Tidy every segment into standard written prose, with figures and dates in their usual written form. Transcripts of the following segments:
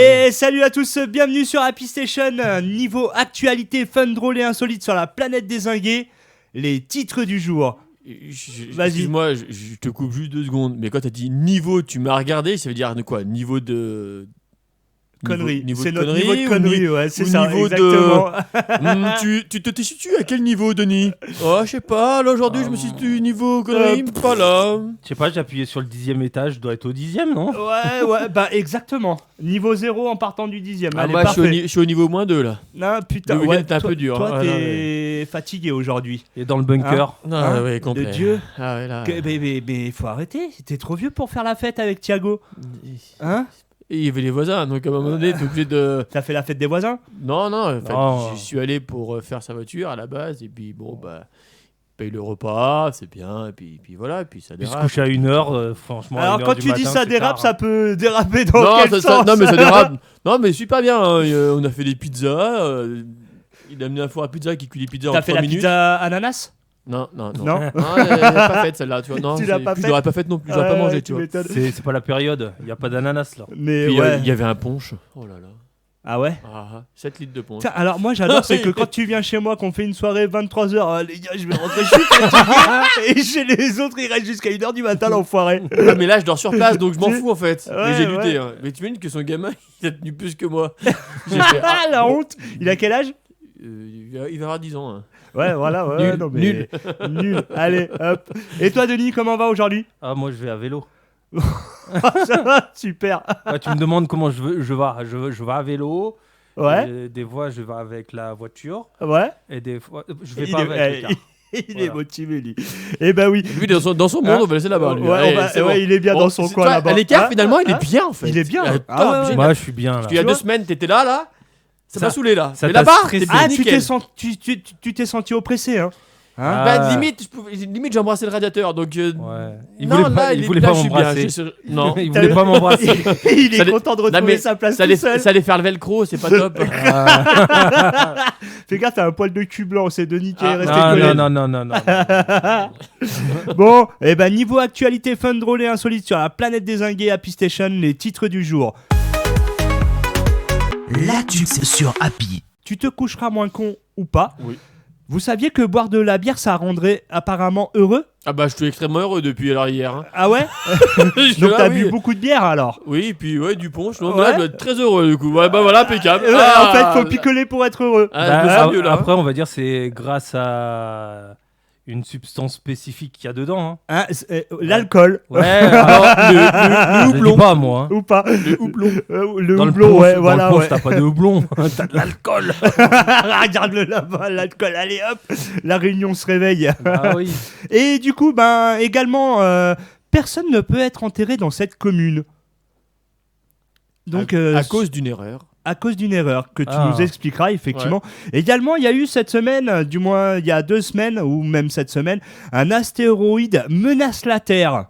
Et salut à tous, bienvenue sur Happy Station. Niveau actualité fun, drôle et insolite sur la planète dézinguée, les titres du jour. Vas-y. Excuse-moi, je te coupe juste 2 secondes, mais quand t'as dit niveau, tu m'as regardé, ça veut dire de quoi? Niveau de... Conneries. Niveau C'est de notre conneries, niveau de conneries, ouais, c'est ça, niveau exactement. tu te situes à quel niveau, Denis? Oh, je sais pas, là aujourd'hui je me situe niveau conneries, pas là. Je sais pas, j'ai appuyé sur le 10e étage, je dois être au 10e, non? Ouais, bah exactement. Niveau 0 en partant du 10e. Ah, Allez, moi parfait. je suis au niveau moins 2 là. Non, putain, Le week-end ouais, était un peu dur. Toi, Ah, t'es fatigué aujourd'hui. Et dans le bunker. Non, Hein, ouais, complet. de Dieu. Ah ouais, là. Mais faut arrêter. T'es trop vieux pour faire la fête avec Thiago. Hein? Et il y avait les voisins, donc à un moment donné, t'es obligé de... T'as fait la fête des voisins? Non, en fait, Non. j'y suis allé pour faire sa voiture à la base, et puis bon, bah, paye le repas, c'est bien, et puis voilà, et puis ça Puis se dérape. coucher à 1h, franchement. Alors 1h quand du tu dis matin, ça c'est dérape, tard, ça peut déraper dans Non, quel sens? non, mais ça dérape. Non, mais super bien, hein. On a fait des pizzas, il a amené un four à pizza qui cuit les pizzas en T'as fait 3 la minutes. pizza ananas? Non. Non. Elle est pas faite celle-là, tu vois. Non, Tu l'as pas puis faite je l'aurais pas faite non plus, j'aurais pas mangé, tu vois. m'étonnes. C'est pas la période, il n'y a pas d'ananas là. Mais Puis ouais. il y avait un punch. Oh là là. Ah ouais? 7 litres de punch. Tiens, alors moi j'adore, c'est que quand tu viens chez moi, qu'on fait une soirée 23h, les gars, je vais rentrer, je suis fatigué. Et chez les autres, ils restent jusqu'à 1h du matin, l'enfoiré. Ah, mais là, je dors sur place, donc je m'en fous en fait. Ouais, Mais j'ai ouais. lutté. Hein. Mais tu imagines que son gamin, il a tenu plus que moi. J'ai fait, Ah, la bon. honte. Il a quel âge? Il va avoir 10 ans. Hein. Ouais, voilà, ouais, Nul, non mais... Nul. Allez, hop. Et toi, Denis, comment va aujourd'hui? Ah, moi je vais à vélo. Ça va, super. Ouais, tu me demandes comment je vais. Je vais à vélo. Ouais, Et des fois, je vais avec la voiture. ouais. Et des fois, je vais Il pas est- avec les cars. Il est Voilà. motivé, lui. Eh ben oui. Lui, dans son monde, Hein on va laisser là-bas. lui. Ouais, Allez, on va- c'est ouais, bon. il est bien dans son c'est- coin toi, là-bas. À l'écart, Hein finalement, il est Hein bien en fait. Il est bien. Top, Ah ouais, ouais. génial. Moi, je suis bien là. Parce qu'il y a Tu 2 vois semaines, t'étais là. Ça m'a Ça- saoulé là. ça Mais t'a là-bas, stressé. t'es Ah, nickel. tu t'es senti oppressé, hein? Hein? Bah, Ah. limite, j'ai embrassé le radiateur. Donc, Ouais. Il non, voulait là, pas, il voulait là, pas je suis bien, m'embrasser. Non. Il voulait pas m'embrasser. Il Ça est allait- content de Non, retrouver mais sa place ça tout seul. allait faire le velcro, c'est pas top. Fais gaffe, t'as un poil de cul blanc, c'est Denis qui est Ah, resté Non, collé. non. Bon, et ben niveau actualité fun, drôle et insolite sur la planète dézinguée Happy Station, les titres du jour. Latux sur Happy. Tu te coucheras moins con ou pas? Oui. Vous saviez que boire de la bière, ça rendrait apparemment heureux? Ah bah, je suis extrêmement heureux depuis alors hier. Hein. Ah ouais? Je Donc là, t'as oui. bu beaucoup de bière alors? Oui, puis ouais, du punch. Donc Ouais. là, je dois être très heureux du coup. Ouais, bah voilà, impeccable. En fait, faut picoler pour être heureux. Ah, Bah, je me sens mieux là. après, on va dire c'est grâce à une substance spécifique qu'il y a dedans. Hein, l'alcool. Ouais, Alors, le je le dis houblon. pas moi. Hein. Ou pas? Le houblon. Le Dans le houblon, punch, ouais, dans voilà, le punch, ouais. t'as pas de houblon, t'as de l'alcool. Regarde-le là-bas, l'alcool, allez hop, la réunion se réveille. Ah oui. Et du coup, ben également, personne ne peut être enterré dans cette commune. Donc, À cause d'une erreur. à cause d'une erreur que tu Ah. nous expliqueras effectivement. Également, il y a eu cette semaine, du moins il y a 2 semaines, ou même cette semaine, un astéroïde menace la Terre.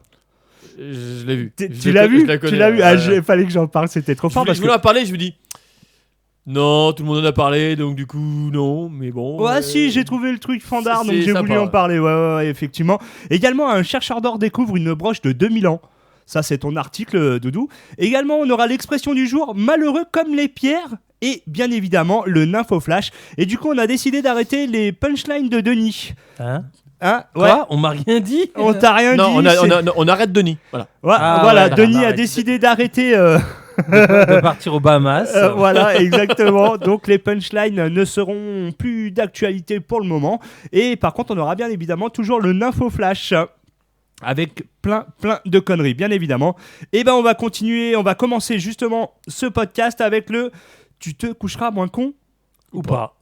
Je l'ai vu. Tu l'as vu? Je la Tu connais. l'as vu? Fallait que j'en parle, c'était trop Je fort voulais, parce je que... voulais en parler, je me dis. Non, tout le monde en a parlé, donc du coup, non, mais bon. Ouais, si, j'ai trouvé le truc fandard, donc c'est j'ai sympa. voulu en parler, ouais, effectivement. Également, un chercheur d'or découvre une broche de 2000 ans. Ça, c'est ton article, Doudou. Également, on aura l'expression du jour, malheureux comme les pierres, et bien évidemment, le nymphoflash. Et du coup, on a décidé d'arrêter les punchlines de Denis. Hein? Hein? Quoi? On m'a rien dit. On t'a rien Non, dit. on arrête Denis. Voilà. Ouais, Ah, voilà, ouais, Denis on a arrête. décidé d'arrêter... De partir aux Bahamas. Voilà, exactement. Donc les punchlines ne seront plus d'actualité pour le moment. Et par contre, on aura bien évidemment toujours le nymphoflash. Avec plein de conneries, bien évidemment. Et ben on va continuer, on va commencer justement ce podcast avec le « Tu te coucheras moins con ?» Ou pas.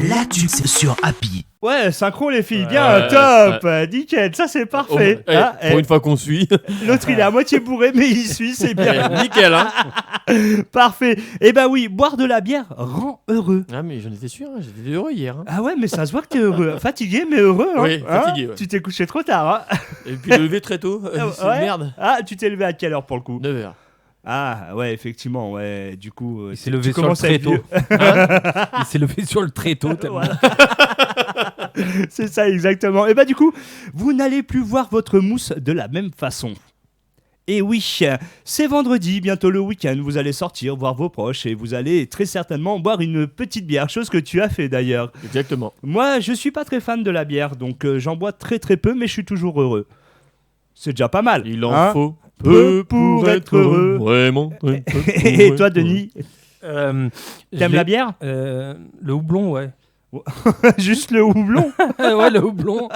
Latux sur Happy. Ouais, synchro les filles, bien, Ouais, top, nickel, ça c'est parfait. Ah, Pour une fois qu'on suit. l'autre il est à moitié bourré mais il suit, c'est bien. Nickel, hein. Parfait. Et ben oui, boire de la bière rend heureux. Ah, mais j'en étais sûr, hein, j'étais heureux hier. Hein. Ah ouais, mais ça se voit que t'es heureux. Fatigué, mais heureux. Hein. Oui, fatigué, Hein, ouais. Tu t'es couché trop tard. Hein. Et puis levé très tôt. C'est Ouais. merde. Ah, tu t'es levé à quelle heure pour le coup? 9h. Ah, ouais, effectivement, ouais. Du coup, Il s'est tu levé sur le commences à être tréteau. vieux. Il s'est levé sur le tréteau tellement. Voilà. C'est ça, exactement. Et bah, du coup, vous n'allez plus voir votre mousse de la même façon. Et oui, c'est vendredi, bientôt le week-end, vous allez sortir, voir vos proches et vous allez très certainement boire une petite bière, chose que tu as fait d'ailleurs. Exactement. Moi, je suis pas très fan de la bière, donc j'en bois très très peu, mais je suis toujours heureux. C'est déjà pas mal. Il en hein. faut peu pour être heureux. Vraiment. Et toi, Denis, Je t'aimes vais- la bière? Le houblon, ouais. Juste le houblon. Ouais, le houblon.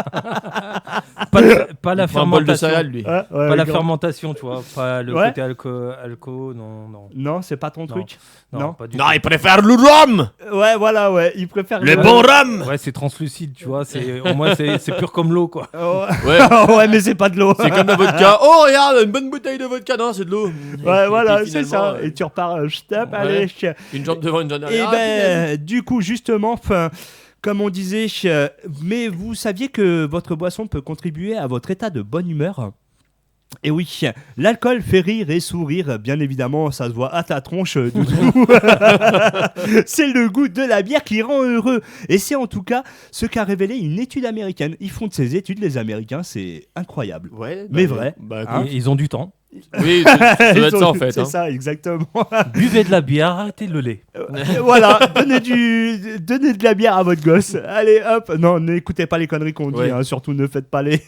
pas la Il prend un bol de fermentation. céréales, lui. Ouais, ouais, Pas la grave. fermentation, tu vois. Pas le Ouais. côté alco, non. Non, c'est pas ton truc. Non. Pas du Non, tout. il préfère le rhum. Ouais, voilà, ouais. Il préfère Le bon rhum. Ouais, c'est translucide, tu vois. Au moins, c'est pur comme l'eau, quoi. Ouais. Ouais, mais c'est pas de l'eau. C'est comme la vodka. Oh, regarde, une bonne bouteille de vodka. Non, c'est de l'eau. Ouais, voilà, puis c'est finalement, ça. Et tu repars, je tape, ouais. allez. Une jambe devant, une jambe Et derrière. Ah, punaise. du coup, justement, comme on disait, mais vous saviez que votre boisson peut contribuer à votre état de bonne humeur? Et oui, l'alcool fait rire et sourire, bien évidemment, ça se voit à ta tronche, Doudou. C'est le goût de la bière qui rend heureux. Et c'est en tout cas ce qu'a révélé une étude américaine. Ils font de ces études, les Américains, c'est incroyable. Ouais, Mais vrai. Bah, Hein écoute, Ils ont du temps. oui, ça doit être ça en fait. C'est hein. ça, exactement. Buvez de la bière, arrêtez le lait. Voilà, donnez de la bière à votre gosse. Allez, hop. Non, n'écoutez pas les conneries qu'on dit, Ouais. hein, surtout ne faites pas les...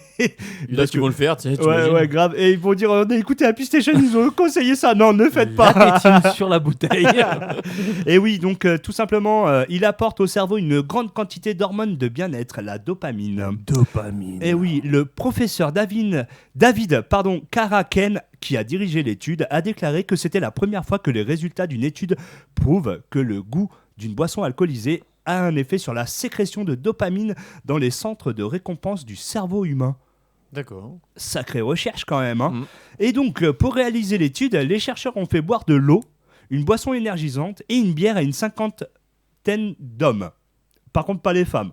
Il y en a qui vont le faire, tu sais. Ouais, ouais, grave. Et ils vont dire, écoutez, à PlayStation, ils ont conseillé ça. Non, ne faites pas. L'appétime sur la bouteille. Et oui, donc tout simplement, il apporte au cerveau une grande quantité d'hormones de bien-être, la dopamine. Dopamine. Et oui, le professeur David Karaken, qui a dirigé l'étude, a déclaré que c'était la première fois que les résultats d'une étude prouvent que le goût d'une boisson alcoolisée a un effet sur la sécrétion de dopamine dans les centres de récompense du cerveau humain. D'accord. Sacrée recherche quand même. Hein. Mm. Et donc, pour réaliser l'étude, les chercheurs ont fait boire de l'eau, une boisson énergisante et une bière à une cinquantaine d'hommes. Par contre, pas les femmes.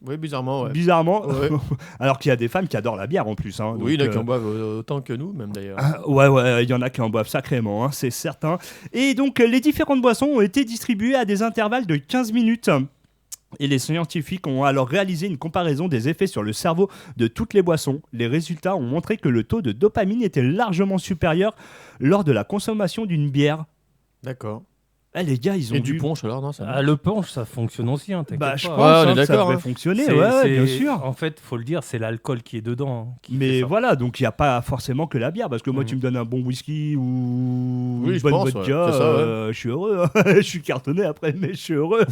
Oui, bizarrement, ouais. Bizarrement. Ouais. Alors qu'il y a des femmes qui adorent la bière en plus. Hein. Oui, il y en a Donc, qui en boivent autant que nous, même d'ailleurs. Ouais, il y en a qui en boivent sacrément, hein, c'est certain. Et donc, les différentes boissons ont été distribuées à des intervalles de 15 minutes. Et les scientifiques ont alors réalisé une comparaison des effets sur le cerveau de toutes les boissons. Les résultats ont montré que le taux de dopamine était largement supérieur lors de la consommation d'une bière. D'accord. Ah, les gars, ils ont Et dû... du punch alors, non ça Ah, le punch, ça fonctionne aussi, hein, t'inquiète Bah, je pas. pense Ouais, on est que ça d'accord, devrait hein. fonctionner, C'est- ouais, bien c'est- sûr. En fait, faut le dire, c'est l'alcool qui est dedans. Qui fait Mais ça. voilà, donc il n'y a pas forcément que la bière, parce que moi, Mhm. tu me donnes un bon whisky ou Oui, une je bonne pense, vodka, ouais, c'est ça, je suis heureux. Hein. Je suis cartonné après, mais je suis heureux.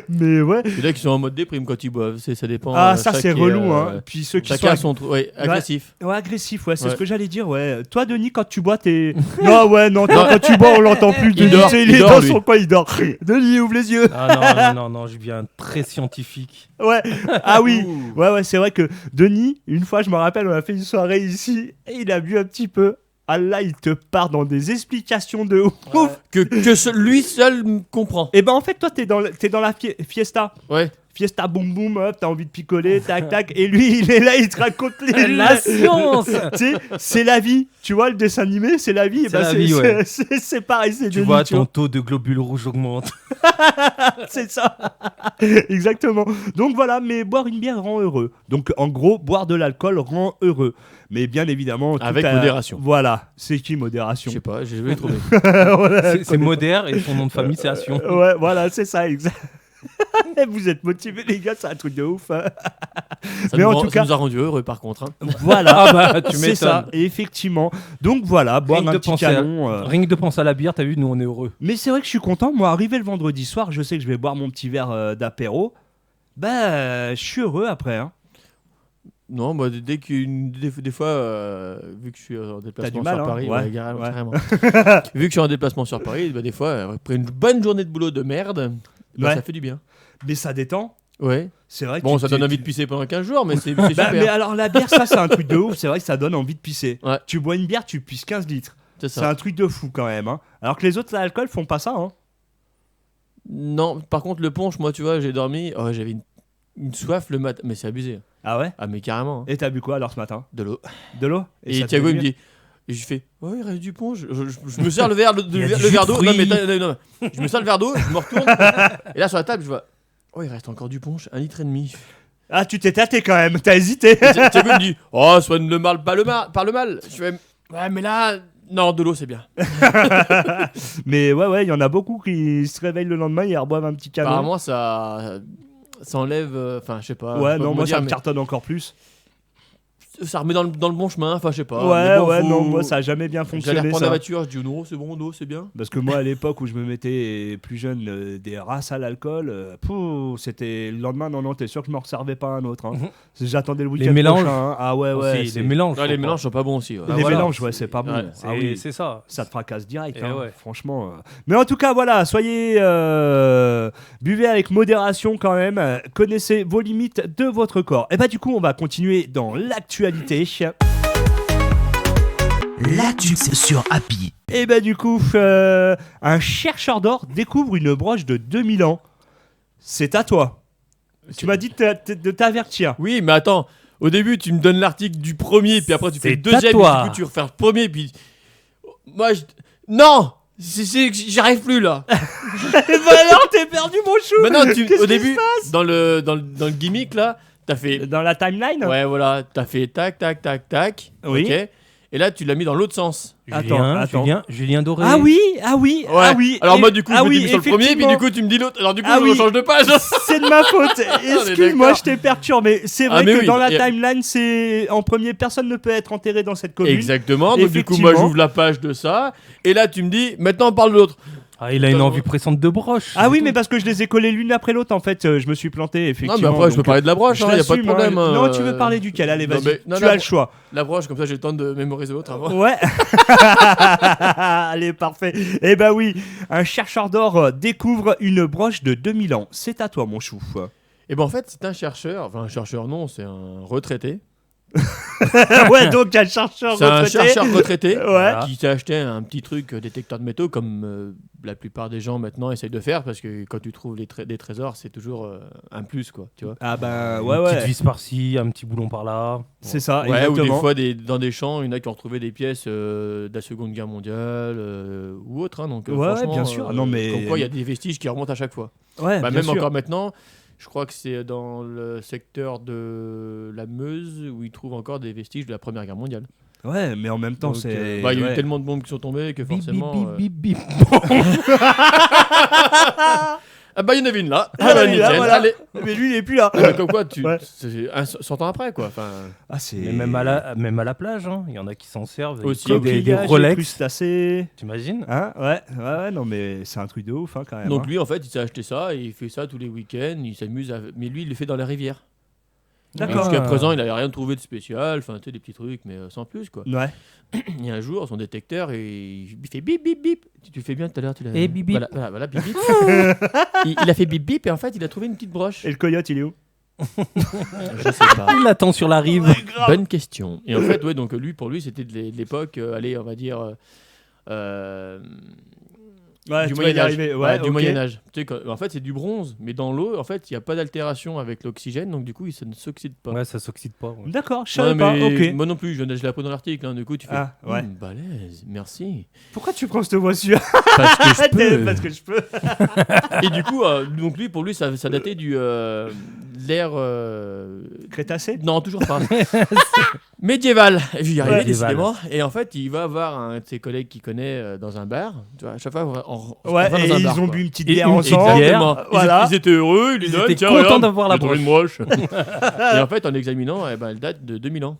Mais ouais. Il y en a qui sont en mode déprime quand ils boivent, ça dépend. Ah, ça, c'est chaque- relou. Hein. Puis ceux qui sont Chacun son truc, ouais, agressif. ouais, agressifs, ouais, c'est Ouais. ce que j'allais dire. Ouais. Toi, Denis, quand tu bois, t'es. Non, ouais, non, quand tu bois, on l'entend plus. Il Denis, dort, tu sais, il est dort, dans lui. son coin, il dort. Denis, ouvre les yeux. Ah non, je viens très scientifique. Ouais. Ah oui. Ouh. Ouais, c'est vrai que Denis, une fois, je me rappelle, on a fait une soirée ici et il a bu un petit peu. Ah là, il te part dans des explications de ouf. Lui seul comprend. Et ben en fait, toi, t'es dans la fiesta. Ouais. Fiesta boum boum, hop, t'as envie de picoler, tac tac. Et lui, il est là, il te raconte les. La science. Tu sais, c'est la vie. Tu vois, le dessin animé, c'est la vie. Et C'est la vie, ouais. c'est pareil, c'est Tu Denis, vois, tu ton taux de globules rouges augmente. c'est ça. Exactement. Donc voilà, mais boire une bière rend heureux. Donc en gros, boire de l'alcool rend heureux. Mais bien évidemment. tout Avec à- modération. Voilà. C'est qui Je modération? sais pas, j'ai jamais trouvé. Voilà, C'est modère et son nom de famille, c'est Assion. Ouais, voilà, c'est ça, exact. Vous êtes motivés, les gars, c'est un truc de ouf. Hein. Ça, Mais nous en rend- tout ça cas- nous a rendu heureux par contre. hein. Voilà. Ah bah, tu C'est ça, m'étonnes. et effectivement. Donc voilà, boire Rien que un de petit penser à- canon. Rien que de penser à la bière, t'as vu, nous on est heureux. Mais c'est vrai que je suis content. Moi, arrivé le vendredi soir, je sais que je vais boire mon petit verre d'apéro. Bah, je suis heureux après. Hein. Non, moi des fois, vu que je suis en déplacement du mal, sur hein. Paris, Ouais, carrément, ouais. carrément. Vu que je suis en déplacement sur Paris, bah, des fois, après une bonne journée de boulot de merde, bah, Ouais. ça fait du bien. Mais ça détend. Ouais. C'est vrai que Bon, tu- ça donne tu- envie de pisser pendant 15 jours, mais c'est Bah, super. mais alors la bière, ça c'est un truc de ouf. C'est vrai que ça donne envie de pisser. Ouais. Tu bois une bière, tu pisses 15 litres. C'est C'est ça. un truc de fou quand même. Hein. Alors que les autres alcools font pas ça. Hein. Non, par contre, le punch, moi, tu vois, j'ai dormi, j'avais une soif le matin, mais c'est abusé. Ah ouais. Ah, mais carrément. hein. Et t'as bu quoi alors ce matin? De l'eau. De l'eau. Et ça te Thiago, fait il me du dit. Et je fais, ouais, il reste du punch. Je me sers le verre, Il y a du le jus verre de d'eau. Non, mais fruits. non, je me sers le verre d'eau, je me retourne. Et là, sur la table, je vois, oh, il reste encore du punch, 1,5 litre. Ah, tu t'es tâté quand même. T'as hésité. Et Thiago me dit, oh, soigne le mal, pas le mal. Je fais, Ouais, mais là, non, de l'eau c'est bien. Mais ouais, il y en a beaucoup qui se réveillent le lendemain et reboivent un petit canon. Apparemment, ça enlève. Enfin, je sais pas. Ouais, je sais pas non, comment moi dire, ça me mais cartonne encore plus. ça remet dans le bon chemin. Enfin, je sais pas. Ouais, mais bon, ouais, faut- non, moi ça a jamais bien J'allais fonctionné reprendre la ça. voiture, je dis non, c'est bon, l'eau c'est bien. Parce que moi à l'époque où je me mettais plus jeune des races à l'alcool, c'était le lendemain, non, t'es sûr que je m'en resservais pas un autre. Hein. J'attendais le week-end mélanges prochain. Hein. Ah ouais, Aussi, c'est- les mélanges. Non, les faut pas. mélanges sont pas bons aussi. Ouais. Ah, les voilà, mélanges, ouais, c'est pas bon. ouais, Ah oui. C'est ça. Ça te fracasse direct, Et hein, ouais. franchement. Mais en tout cas, voilà, soyez. Buvez avec modération quand même. Connaissez vos limites de votre corps. Et bah, du coup, on va continuer dans l'actualité. L'actu sur Happy. Et bah, du coup, un chercheur d'or découvre une broche de 2000 ans. C'est à toi. Tu m'as dit de t'avertir. Oui, mais attends. Au début, tu me donnes l'article du premier, puis après tu fais le C'est à deuxième, toi. puis du coup tu refais le premier, puis. Moi, non! J'arrive plus là! Et bah alors, t'es perdu, mon chou. Maintenant, Qu'est-ce au qui début, se passe dans le gimmick là, t'as fait. Dans la timeline. Ouais, voilà, t'as fait tac, tac, tac, tac. Oui. Ok. Et là, tu l'as mis dans l'autre sens. Attends. Julien Doré. Ah oui. Ouais. Oui. Alors, Et- moi, du coup, je me dis sur le premier, puis effectivement. du coup, tu me dis l'autre. Alors, du coup, Ah on oui. change de page. C'est de ma faute. Excuse-moi, d'accord. je t'ai perturbé. C'est vrai Ah, mais que oui, dans la et- timeline, c'est en premier, personne ne peut être enterré dans cette commune. Exactement. Donc, du coup, moi, Effectivement. j'ouvre la page de ça. Et là, tu me dis, maintenant, on parle de l'autre. Ah, il a une envie pressante de broche. Ah oui, mais parce que je les ai collés l'une après l'autre, en fait, je me suis planté, effectivement. Non, mais après, je peux donc, parler de la broche, je hein, y a pas de l'assume, problème. hein. Non, tu veux parler duquel? Allez, Non, vas-y. mais- non, Tu non, as le choix. La broche, comme ça, j'ai le temps de mémoriser l'autre avant. Ouais. Allez, parfait. Eh ben oui, un chercheur d'or découvre une broche de 2000 ans. C'est à toi, mon chou. Et ben, en fait, c'est un chercheur. Enfin, un chercheur, non, c'est un retraité. Ouais, donc un chercheur C'est un retraité. chercheur retraité Ouais. qui s'est acheté un petit truc détecteur de métaux comme la plupart des gens maintenant essayent de faire parce que quand tu trouves des trésors, c'est toujours un plus, quoi, tu vois. Ah ben Une ouais, petite ouais. vis par-ci, un petit boulon par là. C'est ça, Ouais, ou exactement. des fois dans des champs, il y en a qui ont retrouvé des pièces de la Seconde Guerre mondiale ou autre. Hein, donc, Ouais, ouais, franchement, bien sûr. Non, mais- comme quoi, il y a des vestiges qui remontent à chaque fois. Ouais, Bah, bien même sûr. encore maintenant, je crois que c'est dans le secteur de la Meuse où ils trouvent encore des vestiges de la Première Guerre mondiale. Ouais, mais en même temps, Donc, c'est. il y a ouais. eu tellement de bombes qui sont tombées que Bip, bip, forcément. bip, bip, bip. Ah bah il y en avait une là. Ah, bah, il est là, nickel. voilà. Allez. Mais lui, il est plus là. Ah, bah, comme quoi, Ouais. c'est 100 ans après quoi. Enfin, Ah, c'est. Mais même à la plage, hein. Il y en a qui s'en servent. Aussi. Ils prennent des Coquillages et Rolex. crustacés. T'imagines? Hein, ouais, non, mais c'est un truc de ouf, hein, quand même. donc hein. lui en fait il s'est acheté ça et il fait ça tous les week-ends. Il s'amuse, mais lui il le fait dans la rivière. D'accord. Jusqu'à présent il n'avait rien trouvé de spécial. Enfin tu sais des petits trucs mais sans plus quoi. Ouais. Il y a un jour son détecteur il fait bip bip bip. Tu fais bien tout à l'heure tu l'as. Et bip, bip. Voilà bip bip. il a fait bip bip et en fait il a trouvé une petite broche. Et le coyote, il est où? Je sais pas. Il l'attend sur la rive. Bonne question. Et en fait, ouais, donc lui, pour lui, c'était de l'époque, allez, on va dire, Ouais, du tu vas y Moyen Âge. arriver. Ouais, du ok. Moyen Âge. Tu sais, en fait, c'est du bronze, mais dans l'eau, en fait, il n'y a pas d'altération avec l'oxygène, donc du coup, ça ne s'oxyde pas. Ouais, ça s'oxyde pas. ouais. D'accord, je Ouais, savais pas. mais Ok. moi non plus, je l'ai appris dans l'article. Hein, du coup, tu fais. Ah, ouais. Balèze, merci. Pourquoi tu prends cette voiture? Parce que je peux. Parce que je peux. Et du coup, donc lui, pour lui, ça datait du l'ère. Crétacé? Non, toujours pas. Médiéval. J'y arrivais Ouais. décidément. Et en fait, il va voir un de ses collègues qu'il connaît dans un bar. Tu vois, à chaque fois, on Ouais, va et dans un ils bar, ont quoi. bu une petite Et bière une ensemble. petite bière. Exactement. Voilà. Ils étaient heureux, ils lui Ils donnent, étaient tiens, contents regarde, d'avoir la j'ai trouvé broche. une broche. Et en fait, en examinant, eh ben, elle date de 2000 ans.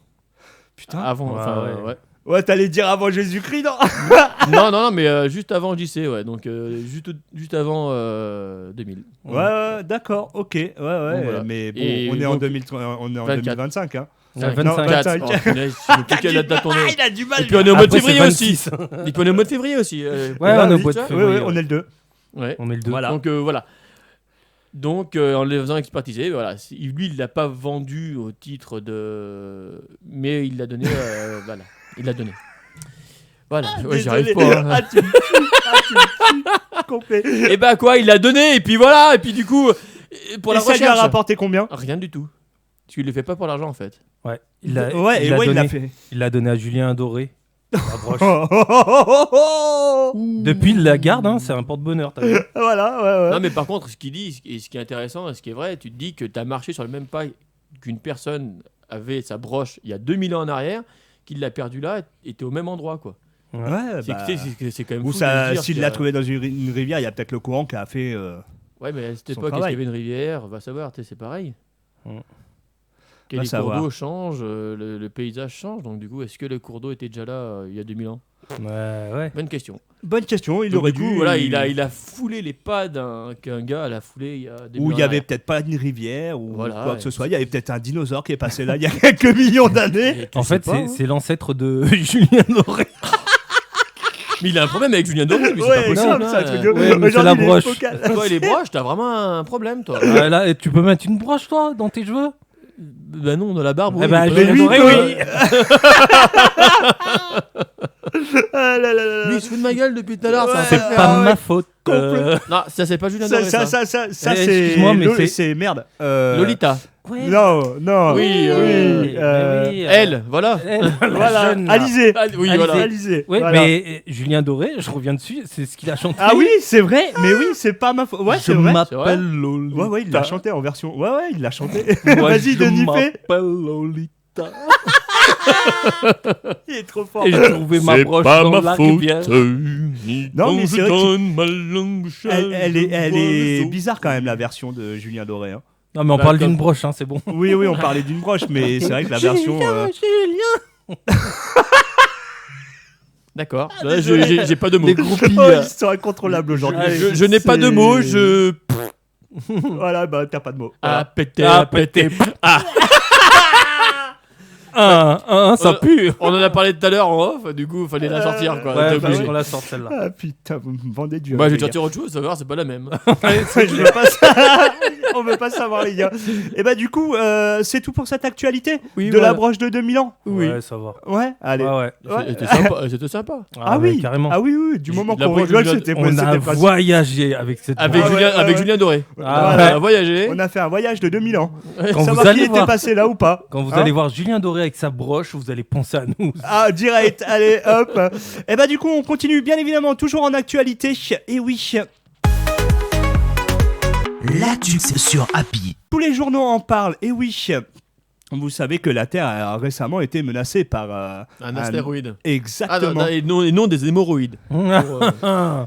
Putain. Avant, Ouais, enfin, ouais. ouais. Ouais, t'allais dire avant Jésus-Christ, non? non, mais juste avant JC, ouais. Donc, juste avant 2000. Ouais, d'accord, ok. Ouais, voilà. mais bon, Et on est en donc, 2025, hein. Ouais, Non, 25. 25. Oh, punaise, je sais plus quelle date on est. il a du mal. Et puis on est au mois de Après, février c'est aussi. 26. Et puis on est au mois de février aussi. Ouais, on est au mois de Ouais, février. on est le 2. Ouais. On est le 2. Voilà. Donc voilà. Donc en les faisant expertiser, voilà. Lui, il l'a pas vendu au titre de, mais il l'a donné. Voilà, il l'a donné. Voilà. Ouais, j'y arrive pas. Hein. Ah, tu me tues. Ah, tu me tues. Complet. Et bah quoi, il l'a donné et puis voilà. Et puis du coup, pour Et la ça lui a recherche, rapporté combien? rien du tout. Parce qu'il le fait pas pour l'argent en fait. Ouais, il l'a Ouais, il et l'a ouais, il l'a donné. fait. Il l'a donné à Julien Doré. La broche. Oh, oh, oh, oh, oh. Depuis, il la garde, hein, c'est un porte-bonheur. T'as vu. Voilà, ouais. Non mais par contre, ce qu'il dit et ce qui est intéressant et ce qui est vrai, tu te dis que tu as marché sur le même pas qu'une personne avait sa broche il y a 2000 ans en arrière, qu'il l'a perdu là était au même endroit, quoi. Ouais, C'est quand même ou fou de ça, se dire s'il que- l'a trouvé dans une rivière, il y a peut-être le courant qui a fait. Ouais, mais à cette son époque, est-ce qu'il y travail. avait une rivière? Va savoir, tu sais, c'est pareil. Mm. Que Va les cours savoir. d'eau changent, le paysage change, donc du coup, est-ce que le cours d'eau était déjà là il y a 2000 ans? Ouais. Bonne question. Bonne question. Il Donc, aurait du coup, dû. voilà, il a foulé les pas qu'un gars a foulé il y a 2000 Ou ans il y avait arrière. peut-être pas une rivière ou Voilà, quoi que ce ouais. soit. Il y avait peut-être un dinosaure qui est passé là il y a quelques millions d'années. Et tu En sais fait, pas, hein. c'est l'ancêtre de Julien Doré. Mais il a un problème avec Julien Doré, mais c'est Ouais, pas possible. grave, c'est un hein. truc de- Ouais, mais c'est Aujourd'hui, la il est broche. focal. Toi et les broches, t'as vraiment un problème, toi. Là, tu peux mettre une broche, toi, dans tes cheveux? Bah non, dans la barbe, Eh oui. ben, mais je pas vais dans lui les dire, oreilles, Ah là là là là. Lui, il se fout de ma gueule depuis tout à l'heure. ça va C'est faire- pas ouais. ma faute. Non, ça, c'est pas Julien Doré, ça. Ça, Eh, c'est. excuse-moi, mais c'est merde. Lolita. Ouais. Non, non. Oui, oui, Elle, voilà. Voilà. jeune, là. Alizé. Ah, oui, Alizé. voilà. Alizé. Ouais, Voilà. mais Julien Doré, je reviens dessus, c'est ce qu'il a chanté. Ah oui, c'est vrai. Mais oui, c'est pas ma faute. Ouais, je c'est vrai. C'est vrai. m'appelle Lolita. Ouais, il l'a chanté en version. Ouais, il l'a chanté. Moi, Vas-y, je Denis, fais. m'appelle Lolita. Il est trop fort. Et j'ai trouvé ma broche dans la rivière. Non, mais c'est vrai que ma langue elle est bizarre quand même, la version de Julien Doré. Hein. Non, mais on Bah, parle comme- d'une broche, hein, c'est bon. Oui, on parlait d'une broche, mais c'est vrai que la version. Julien. D'accord. Ah, Là, désolé. j'ai pas de mots. Des groupies. Oh, ils sont incontrôlables aujourd'hui. Je n'ai pas de mots, je. Voilà, bah t'as pas de mots. Ah, pété, Ah, ah, pété. Ça pue. On en a parlé tout à l'heure en off, du coup, fallait la sortir, quoi. Ouais, T'es bah, obligé. on la sort celle-là. Ah putain, vous me vendez du. Bah, je vais les te gars. sortir autre chose, ça va voir, c'est pas la même. Je veux pas ça. On veut pas savoir, les gars. Et bah, du coup, c'est tout pour cette actualité Oui, de voilà. la broche de 2000 ans. Oui. Ouais, ça va. Ouais, allez. Ouais. Ouais. C'était sympa. C'était sympa. Ah, ouais, oui, carrément. Ah oui, du moment La qu'on broche de rigole, Julien- c'était On a facile. voyagé avec cette Avec, Ah, broche. ouais, Julien, avec ouais. Julien Doré. Ah, On ouais. a voyagé. On a fait un voyage de 2000 ans. Quand Savoir vous qui allez était voir, passé là ou pas. quand vous Hein allez voir Julien Doré avec sa broche, vous allez penser à nous. Ah, direct, allez, hop. Et bah, du coup, on continue bien évidemment, toujours en actualité. Et oui, L'actu sur Happy. tous les journaux en parlent. Et oui, vous savez que la Terre a récemment été menacée par Un astéroïde. Ah, Exactement. non, et non des hémorroïdes. Pour,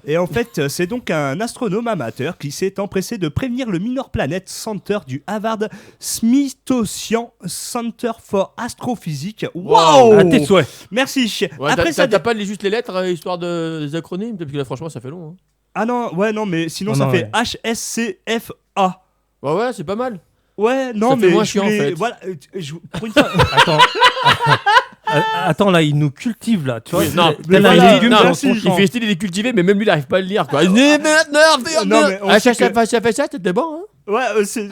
Et en fait, c'est donc un astronome amateur qui s'est empressé de prévenir le Minor Planet Center du Harvard Smithsonian Center for Astrophysics. Waouh! À tes souhaits. Merci. Ouais, Après ça, t'as pas juste les lettres, histoire des acronymes, parce que là, franchement, ça fait long. Hein. ah non, ouais, non, mais sinon Oh ça non, fait ouais. HSCFA. Ouais, c'est pas mal. Ouais, non, Ça fait mais moins je chiant, en voulais- fait. Voilà, pour une fois. Attends. Attends, là, il nous cultive, là. Tu vois, Oui, non, tel mais un voilà, légume non, dans merci. son Il champ. fait style, il est cultivé, mais même lui, il arrive pas à le lire, quoi. Non, mais on sait que- ça fait ça, c'était bon, hein. Ouais, c'est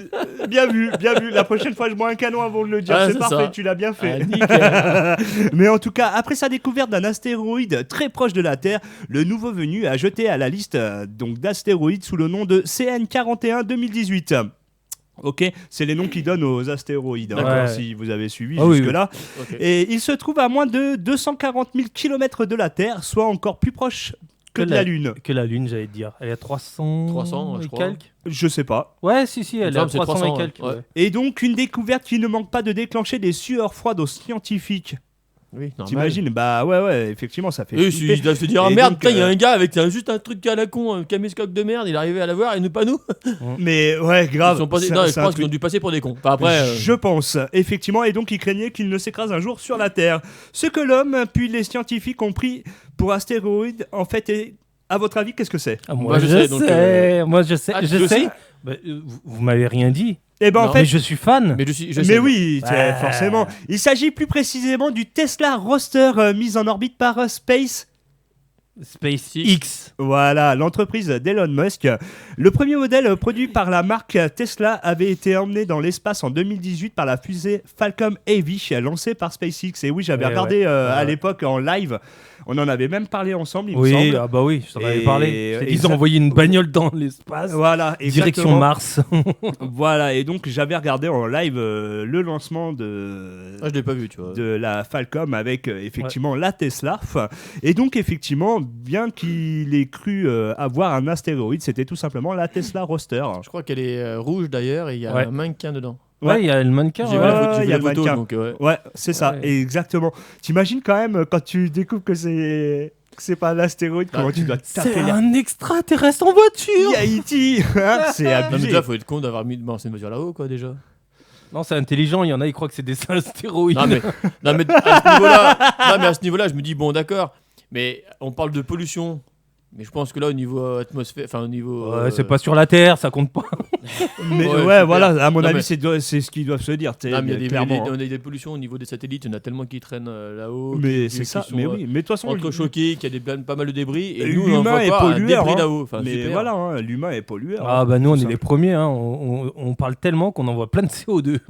bien vu, bien vu. La prochaine fois, je bois un canon avant de le dire. Ah, c'est c'est parfait, ça. tu l'as bien fait. Ah, nickel. Mais en tout cas, après sa découverte d'un astéroïde très proche de la Terre, le nouveau venu a jeté à la liste donc d'astéroïdes sous le nom de CN41 2018. Ok, c'est les noms qu'ils donnent aux astéroïdes, hein, D'accord. si vous avez suivi Ah oui, jusque-là. Ok. Et il se trouve à moins de 240 000 km de la Terre, soit encore plus proche que de la Lune. Que la Lune, j'allais te dire. Elle est à 300. 300, je et crois. quelques. Je sais pas. Ouais, si, Il elle me est à semble que c'est 300 et 300, quelques. ouais. ouais. Et donc, une découverte qui ne manque pas de déclencher des sueurs froides aux scientifiques. Oui, normal. T'imagines? Bah ouais, effectivement, ça fait Et flipper. il doit se dire, ah Et merde, donc, putain, il y a un gars avec juste un truc à la con, un caméscope de merde, il est arrivé à l'avoir et nous pas nous. Mais ouais, grave. Ils sont passés- c'est- non, je c'est un pense qu'ils truc- ont dû passer pour des cons. Enfin, après, Je pense, effectivement, et donc il craignait qu'il ne s'écrase un jour sur la Terre. Ce que l'homme, puis les scientifiques ont pris pour astéroïde, en fait, est... à votre avis, qu'est-ce que c'est? Ah, moi, Bah, je je sais, sais. donc, Moi, je sais. Ah, je tu sais. sais Bah, vous m'avez rien dit. Eh ben en Non. fait, Mais je suis fan. mais je mais sais. oui, Ouais. forcément. Il s'agit plus précisément du Tesla Roadster mis en orbite par SpaceX. SpaceX. Voilà, l'entreprise d'Elon Musk. Le premier modèle produit par la marque Tesla avait été emmené dans l'espace en 2018 par la fusée Falcon Heavy lancée par SpaceX. Et oui, j'avais Ouais, regardé ouais. à Ouais. l'époque en live. On en avait même parlé ensemble, il me Oui, semble. ah bah oui, je t'en avais Et- parlé. et Ils ça- ont envoyé une bagnole dans l'espace. Voilà, Direction exactement. Mars. Voilà, et donc j'avais regardé en live le lancement de, Ah, je l'ai pas vu, tu vois. de la Falcon avec effectivement la Tesla. Et donc effectivement, bien qu'il ait cru avoir un astéroïde, c'était tout simplement la Tesla Roadster. Je crois qu'elle est rouge d'ailleurs et il y a Ouais. un mannequin dedans. Ouais, il y a le mannequin. J'ai ouais. vu il y a la le photo, mannequin. donc ouais. Ouais, c'est ça, Ouais. exactement. T'imagines quand même quand tu découvres que c'est pas un astéroïde, comment tu dois taper C'est l'air. un extraterrestre en voiture. Haïti, hein, c'est Non, mais abusé. déjà, faut être con d'avoir mis c'est une voiture là-haut, quoi, déjà. Non, c'est intelligent. Il y en a, ils croient que c'est des astéroïdes. Non, mais à ce niveau-là, à ce niveau-là, je me dis, bon, d'accord, mais on parle de pollution. Mais je pense que là, au niveau atmosphère, enfin, au niveau. Ouais, c'est pas sur la Terre, ça compte pas. Mais Ouais, ouais, super. voilà, à mon Non, avis, mais- c'est ce qu'ils doivent se dire, Non, mais il y a clairement. on a des pollutions au niveau des satellites, il y en a tellement qui traînent là-haut. Mais qui c'est ça, sont, mais oui, mais de toute façon, entrechoqués, qu'il y a pas mal de débris. Et nous, on l'humain voit est pas un pollueur, débris hein. là-haut. Enfin, mais super. voilà, hein, l'humain est pollueur. Ah hein, bah nous, on tout est les premiers. Hein. On parle tellement qu'on envoie plein de CO2.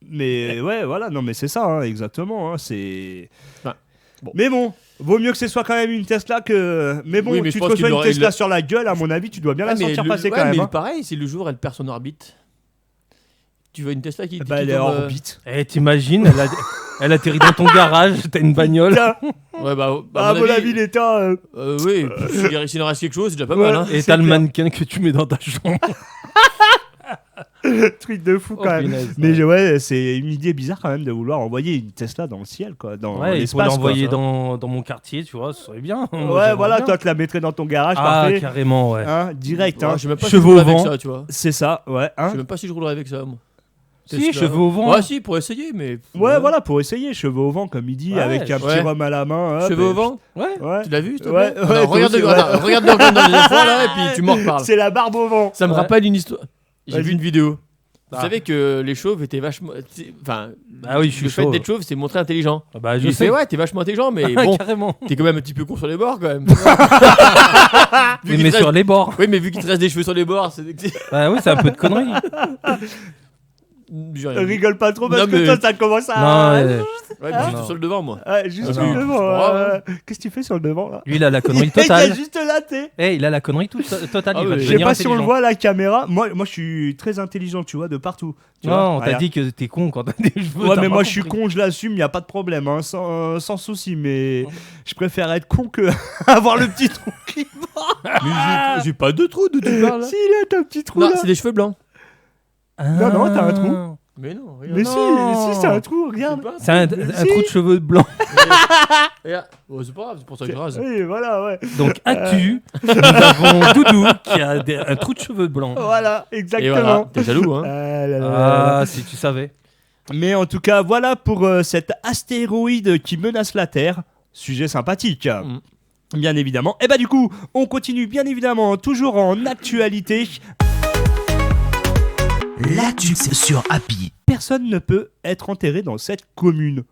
Mais ouais, voilà, non, mais c'est ça, hein, exactement. Hein, c'est. Enfin, bon. Mais bon, vaut mieux que ce soit quand même une Tesla que. Mais bon, Oui, mais tu je te pense reçois qu'il une aurait- Tesla il- sur la gueule, à mon avis, tu dois bien la Ouais, mais sentir passer ouais, quand même. mais Hein. pareil, c'est le jour elle perd son orbite. Tu vois une Tesla qui. Bah, qui elle est tombe, en orbite. Eh, t'imagines, elle atterrit dans ton garage, t'as une bagnole. Putain, Ouais, bah, à mon avis, l'État. oui, s'il en reste quelque chose, c'est déjà pas Ouais. mal. Hein. Et c'est t'as le clair. mannequin que tu mets dans ta chambre. Truc de fou quand Oh, même. punaise. Mais ouais, c'est une idée bizarre quand même de vouloir envoyer une Tesla dans le ciel, quoi. Dans Ouais, il faut l'espace. quoi. l'envoyer dans mon quartier, tu vois, ce serait bien. Moi, Ouais, j'aimerais voilà, bien. toi, tu la mettrais dans ton garage, Ah, parfait. carrément, ouais. Hein, direct, Ouais, hein. je sais même pas si Cheveux je au roulerais avec vent. ça, tu vois. C'est ça, ouais. Je Hein. sais même pas si je roulerais avec ça, moi. Si, Tesla. cheveux au vent. Ouais, si, pour essayer, mais. Ouais, voilà, pour essayer, cheveux au vent, comme il dit, Ouais, avec un petit ouais. rhum à la main. hop, Cheveux et- au vent Ouais. Ouais. Tu l'as vu, s'il te Ouais, plaît ouais, Alors, toi regarde, aussi, attends, regarde dans les fois là, et puis tu m'en reparles. C'est la barbe au vent. Ça me Ouais. rappelle une histoire. J'ai Vas-y. vu une vidéo. Vous Ah. savez que les chauves étaient vachement. Enfin, Ah oui, je suis le fait chaud. d'être chauve, c'est montrer intelligent. Ah bah, Je je sais. fais, ouais, t'es vachement intelligent, mais bon, Carrément. t'es quand même un petit peu con sur les bords quand même. Vu Oui, qu'il mais te sur reste- les bords. Oui, mais vu qu'il te reste des cheveux sur les bords, c'est. Bah oui, c'est un peu de conneries. J'ai rien dit. Rigole pas trop parce Non, que mais- toi, ça commence à. Non, Ouais, mais juste non. sur le devant, moi. Ouais, juste Ah, sur non. le devant. C'est pas grave, Qu'est-ce que tu fais sur le devant là lui, il a la connerie Il est totale. juste là, t'es. Eh, il a la connerie totale. Ah Il va oui. Je sais devenir pas si on le intelligent. voit à la caméra. Moi, je suis très intelligent, tu vois, de partout. Tu vois, Non, on t'a regarde. dit que t'es con quand t'as des cheveux. Ouais, t'as mais pas moi je suis compris. con, je l'assume, y a pas de problème, hein, sans souci. Mais je préfère être con que avoir le petit trou qui. Mais j'ai pas de trou, d'où tu parles là. Si, il a un petit trou Non, là. c'est des cheveux blancs. Non, non, t'as un trou. Ah. Mais non, regarde. Mais Non. si, c'est un trou, regarde. C'est un Si. trou de cheveux blancs. Regarde. Oh, c'est pas grave, c'est pour ça que je rase. Oui, voilà, ouais. Donc, actu, nous avons Doudou qui a un trou de cheveux blancs. Voilà, Et exactement. voilà, t'es jaloux, hein. Ah là là là. Ah, si tu savais. Mais en tout cas, voilà pour cet astéroïde qui menace la Terre. Sujet sympathique. Mm. Bien évidemment. Et bah du coup, on continue bien évidemment, toujours en actualité. Latux sur Happy. Personne ne peut être enterré dans cette commune.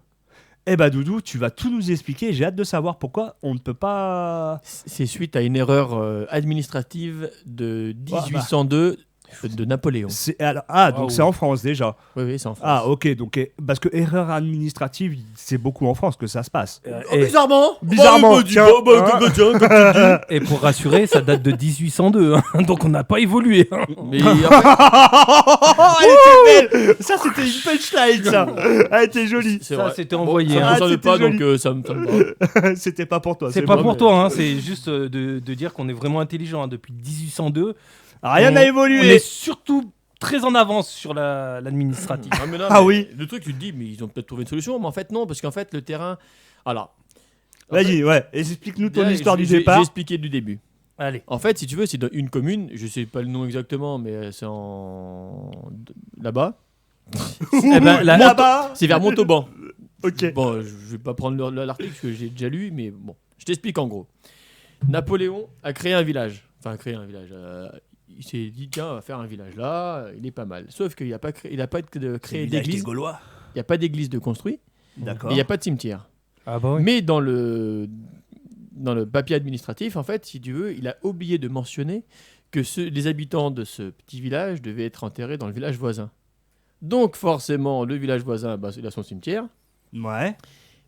Eh bah Doudou, tu vas tout nous expliquer. J'ai hâte de savoir pourquoi on ne peut pas... C'est suite à une erreur administrative de 1802 de Napoléon. donc Waouh. c'est en France déjà. Oui, oui, c'est en France. Ah ok, donc parce que erreur administrative, c'est beaucoup en France que ça se passe. Et, bizarrement Bizarrement, tiens, hein. et pour rassurer, ça date de 1802. Hein, donc, on n'a pas évolué. Hein. Mais après, Elle était belle. Ça c'était une punchline ça. Elle était jolie. c'est Ça, vrai. c'était Bon, envoyé, ça me hein. concerne C'était pas, joli. donc ça me va. C'était pas pour toi. C'est pas bon. pour mais- toi, hein, c'est juste de dire qu'on est vraiment intelligent. Hein. Depuis 1802, Rien n'a on est évolué. surtout très en avance sur l'administratif. Ah, mais non, Ah mais oui. Le truc, tu te dis, mais ils ont peut-être trouvé une solution, mais en fait, non, parce qu'en fait, le terrain. Alors. en Vas-y, ouais. Explique-nous ton déjà, histoire du j'ai départ. expliqué du début. Allez. En fait, si tu veux, c'est dans une commune, je sais pas le nom exactement, mais c'est là-bas. Eh ben, Là-bas. C'est vers Montauban. Ok. Bon, je vais pas prendre l'article parce que j'ai déjà lu, mais bon, je t'explique en gros. Napoléon a créé un village. Enfin, créé un village. Il s'est dit, tiens, on va faire un village là, il est pas mal. Sauf qu'il n'a pas, créé d'église. Gaulois. Il n'y a pas d'église de construit, et D'accord. il n'y a pas de cimetière. Ah bah oui. Mais dans le papier administratif, en fait, si tu veux, il a oublié de mentionner que les habitants de ce petit village devaient être enterrés dans le village voisin. Donc forcément, le village voisin, il a son cimetière, Ouais.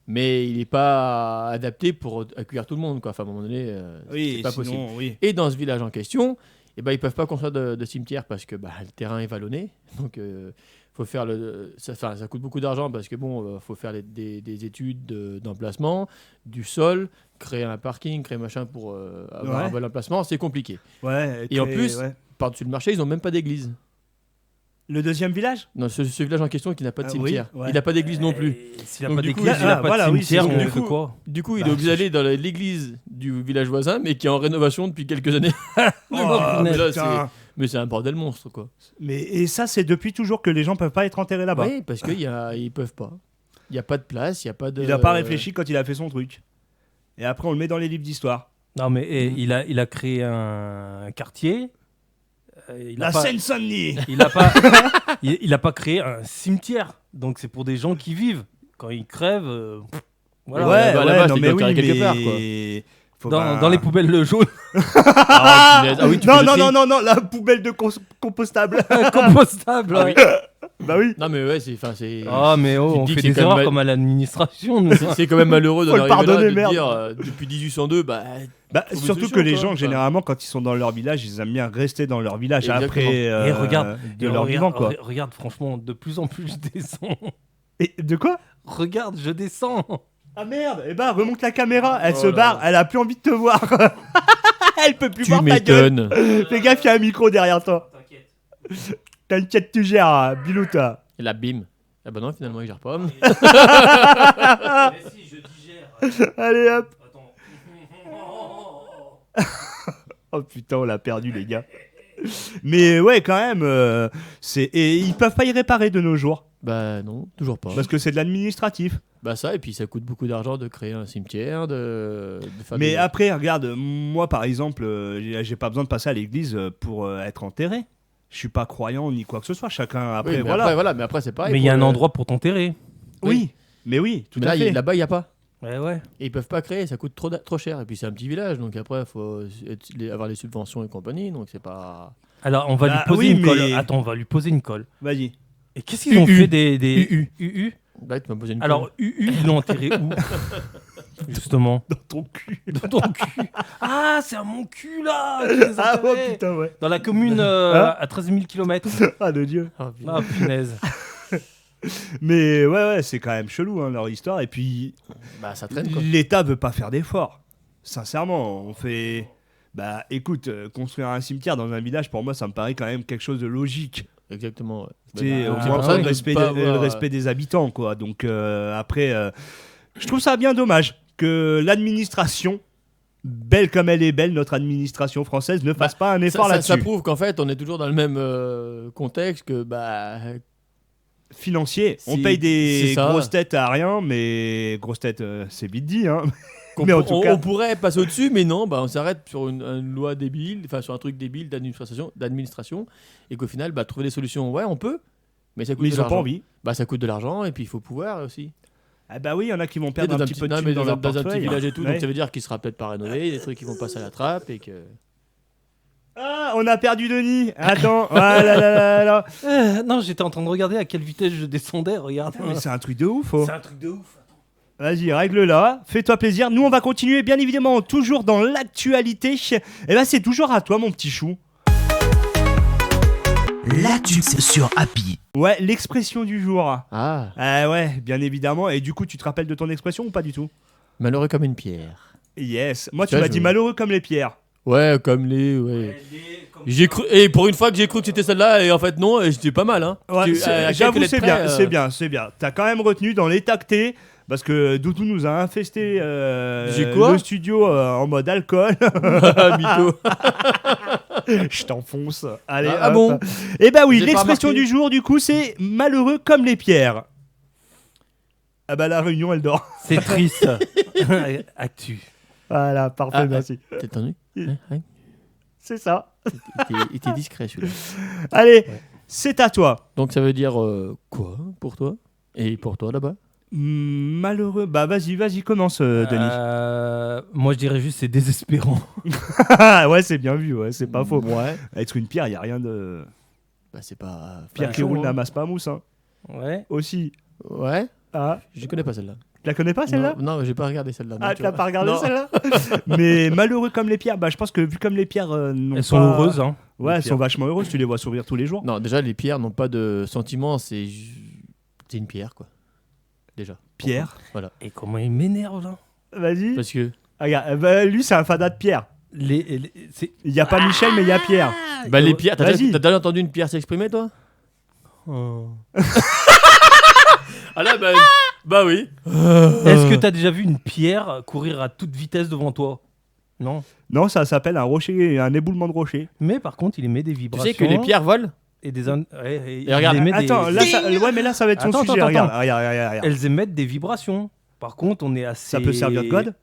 mais il n'est pas adapté pour accueillir tout le monde, quoi. Enfin, à un moment donné, Oui, c'est pas sinon, possible. oui. Et dans ce village en question, ils ne peuvent pas construire de cimetière parce que le terrain est vallonné. Donc, faut faire ça coûte beaucoup d'argent parce que faut faire des études d'emplacement, du sol, créer un parking, créer machin pour avoir Ouais. un bon emplacement. C'est compliqué. Ouais. Et en plus- Par-dessus le marché, ils n'ont même pas d'église. Le deuxième village? Non, ce village en question qui n'a pas de Ah, cimetière. oui, ouais. Il n'a pas d'église non plus. S'il a Donc, pas du coup, d'église, il a pas voilà, de oui, cimetière, c'est on ça. fait quoi? Du coup, il Bah, est obligé d'aller dans l'église du village voisin, mais qui est en rénovation depuis quelques années. mais là, putain. mais c'est un bordel monstre, quoi. Et ça, c'est depuis toujours que les gens peuvent pas être enterrés là-bas. Oui, parce qu'ils peuvent pas. Il n'y a pas de place, il n'y a pas de... Il a pas réfléchi quand il a fait son truc. Et après, on le met dans les livres d'histoire. Non, mais il a créé un quartier. Il a La pas- Seine-Saint-Denis. Il a pas, il a pas créé un cimetière. Donc c'est pour des gens qui vivent. Quand ils crèvent, voilà. Ouais, bah, là-bas, non c'est mais enterré oui, quelque part, mais... Faut Dans, pas- dans les poubelles le jaune, Ah, punaise. Ah oui, tu non, fais le non, tri. non, non, non, la poubelle de compostable. compostable. Ah oui. Bah oui. Non, mais ouais, c'est... Ah mais oh, Tu te on dis fait que c'est des quand même erreurs mal- comme à l'administration. nous. C'est quand même malheureux d'en Faut le arriver là, pardonner, de merde. dire depuis 1802, bah... Bah, Trouve une surtout solution, que les quoi. gens, Enfin. généralement, quand ils sont dans leur village, ils aiment bien rester dans leur village Exactement. après Et regarde, de leur vivant, quoi. Regarde, franchement, de plus en plus je descends. Et de quoi? Regarde, je descends. Ah merde. Eh ben, remonte la caméra. Elle Oh se là barre. là. Elle a plus envie de te voir. Elle peut plus Tu voir ta gueule. m'étonnes. Fais gaffe, il y a un micro derrière toi. T'inquiète, tu gères, Bilou, toi. Et la bim. Ah bah non, finalement, il gère pas. Mais si, je digère. Allez, hop. Attends. Oh putain, on l'a perdu, les gars. Mais ouais, quand même, et ils peuvent pas y réparer de nos jours Bah non, toujours pas. parce que c'est de l'administratif. Bah ça, et puis ça coûte beaucoup d'argent de créer un cimetière, de faire Mais des- après, regarde, moi par exemple, j'ai pas besoin de passer à l'église pour être enterré. Je suis pas croyant ni quoi que ce soit. Chacun Oui, après, mais voilà. après, voilà. Mais après, c'est pareil. Mais il y a pour un le- endroit pour t'enterrer. Oui, mais oui, tout Mais à là, fait. là-bas, il n'y a pas. Ouais, ouais. Et ils peuvent pas créer, ça coûte trop cher. Et puis c'est un petit village, donc après, il faut avoir les subventions et compagnie, donc c'est pas... Alors, on va Bah, lui poser oui, une mais- colle. Attends, on va lui poser une colle. Vas-y. Et qu'est-ce qu'ils ont UU. fait des UU Là, tu m'as posé une Alors, UU, ils l'ont enterré où Justement. Dans ton cul. Dans ton cul. Ah, c'est à mon cul là qu'ils les Ah oh enterraient. putain, ouais. Dans la commune Hein à 13 000 km. Ah de Dieu. Oh, putain. Ah, punaise. Mais ouais, c'est quand même chelou hein, leur histoire. Et puis, Bah ça traîne, quoi. l'État veut pas faire d'efforts. Sincèrement, on fait. Bah écoute, construire un cimetière dans un village, pour moi, ça me paraît quand même quelque chose de logique. Exactement, ouais. Tu sais, bah, au c'est moins pour ça le de respect, pas le avoir, respect des habitants, quoi. Donc après, je trouve ça bien dommage que l'administration, belle comme elle est belle, notre administration française, ne fasse pas un effort ça là-dessus. prouve qu'en fait, on est toujours dans le même contexte que, bah... Financier, on C'est- paye des c'est ça. grosses têtes à rien, mais grosses têtes, c'est vite dit, hein. qu'on Mais en pour- tout on, cas- on pourrait passer au-dessus, mais non, bah, on s'arrête sur une loi débile, enfin sur un truc débile d'administration, et qu'au final, bah, trouver des solutions, ouais, on peut, mais ça coûte Mais de ils ont pas l'argent. envie. Bah, ça coûte de l'argent, et puis il faut pouvoir aussi. Ah bah oui, il y en a qui vont Tu sais, perdre un petit peu de non, thunes mais dans leur un petit portefeuille. village et tout, Ouais. donc ça veut dire qu'il sera peut-être pas rénové, des trucs qui vont passer à la trappe, et que... Ah, on a perdu Denis. Attends, ah là là là là. Non, j'étais en train de regarder à quelle vitesse je descendais. Regarde. Mais c'est un truc de ouf. Oh. C'est un truc de ouf. Vas-y, règle-la, fais-toi plaisir. Nous, on va continuer, bien évidemment, toujours dans l'actualité. Et bah, c'est toujours à toi, mon petit chou. L'actu sur Happy. Ouais, l'expression du jour. Ah, Ah ouais, bien évidemment. Et du coup, tu te rappelles de ton expression ou pas du tout? malheureux comme une pierre. Yes. Moi, tu Ça, m'as je- dit malheureux comme les pierres. Ouais, comme les... Ouais. J'ai cru... Et pour une fois que j'ai cru que c'était celle-là, et en fait non, et j'étais pas mal, hein. Ouais, Tu- à quelques j'avoue, lettres c'est près, bien, c'est bien, c'est bien. T'as quand même retenu dans l'état que t'es, parce que Doudou nous a infesté J'ai quoi le studio en mode alcool. Mytho. Je t'enfonce. Allez, Ah hop. bon Eh bah oui, J'ai pas l'expression remarqué. du jour, du coup, c'est malheureux comme les pierres. Ah bah la réunion, elle dort. C'est triste. Actu. Voilà, parfait, Ah, merci. T'es tendu hein C'est ça. Il était discret celui-là. Allez, c'est à toi. Donc ça veut dire quoi pour toi? Et pour toi là-bas? Malheureux. Bah vas-y, commence, Denis. Moi, je dirais juste c'est désespérant. Ouais, c'est bien vu, ouais, c'est pas faux. Ouais. Être une pierre, y a rien de. Bah c'est pas... Pierre qui chaud, roule hein. n'amasse pas mousse, hein. Ouais. Aussi. Ouais. Ah, Je connais pas celle-là. tu la connais pas celle-là? Non, j'ai pas regardé celle-là. Ah, non, tu l'as vois. pas regardé Non. celle-là? Mais malheureux comme les pierres, bah je pense que vu comme les pierres n'ont Elles sont pas- heureuses, hein. Ouais, les elles sont pierres. vachement heureuses, tu les vois sourire tous les jours. Non, déjà les pierres n'ont pas de sentiments, c'est une pierre quoi. Déjà. Pierre. Et comment il m'énerve là. Vas-y. Parce que Regarde, bah, lui c'est un fada de Pierre. C'est Il y a pas Michel mais il y a Pierre. bah les pierres, Vas-y. t'as déjà entendu une pierre s'exprimer toi? Ah là, bah oui. Est-ce que t'as déjà vu une pierre courir à toute vitesse devant toi? Non. Non, ça s'appelle un rocher, un éboulement de rocher. Mais par contre, il émet des Tu vibrations. sais que les pierres volent? Et des. Et regarde, Attends, là, ouais, mais là, ça va être son Attends, sujet. attends, Regarde, attends. regarde. Elles émettent des vibrations. Par contre, on est assez. Ça peut servir de God?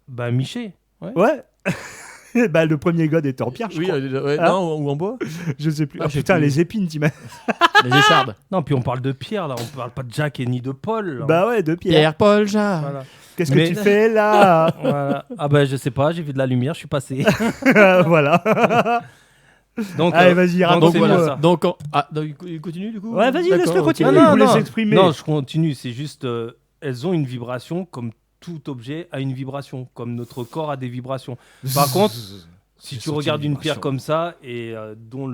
Bah, Miché. Ouais. Bah, le premier God était en pierre, je oui, crois. ouais, Hein non, ou en bois? Je sais plus. Ah, Ah, je sais putain, plus. les épines, t'imagines? Les échardes. Non, puis on parle de pierre là. On parle pas de Jack et ni de Paul. là. Bah ouais, de pierre. Pierre, Paul, Jacques. Voilà. Qu'est-ce que Mais- tu fais là? Voilà. Ah bah je sais pas, j'ai vu de la lumière, je suis passé. Voilà. Donc, Allez, vas-y, donc raconte. Donc c'est voilà. bien ça. Donc, il continue du coup? Ouais, vas-y, D'accord, laisse-le ok. continuer. Non, il non, voulait non. s'exprimer. Non, je continue. C'est juste, elles ont une vibration comme tout objet a une vibration, comme notre corps a des vibrations. Par contre, si J'ai tu senti regardes une une pierre vibration. comme ça et dont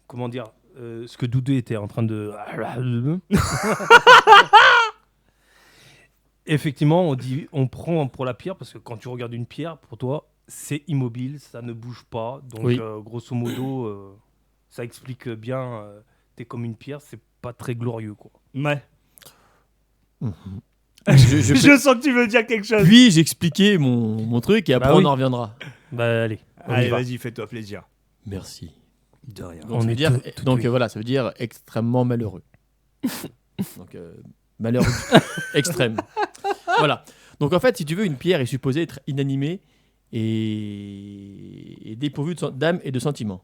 comment dire, ce que Doudou était en train de, effectivement, on prend pour la pierre parce que quand tu regardes une pierre, pour toi, c'est immobile, ça ne bouge pas. Donc, Oui. grosso modo, ça explique bien. T'es comme une pierre, c'est pas très glorieux, quoi. Ouais. Je Je sens que tu veux dire quelque chose. Puis j'expliquais mon truc et après Bah oui. on en reviendra. Bah allez, on y Allez, va. vas-y, fais-toi plaisir. Merci. De rien. Donc, On ça veut est dire, tout donc oui. voilà, ça veut dire extrêmement malheureux. Donc malheureux extrême. Voilà. Donc en fait, si tu veux, une pierre est supposée être inanimée et dépourvue d'âme et de sentiments.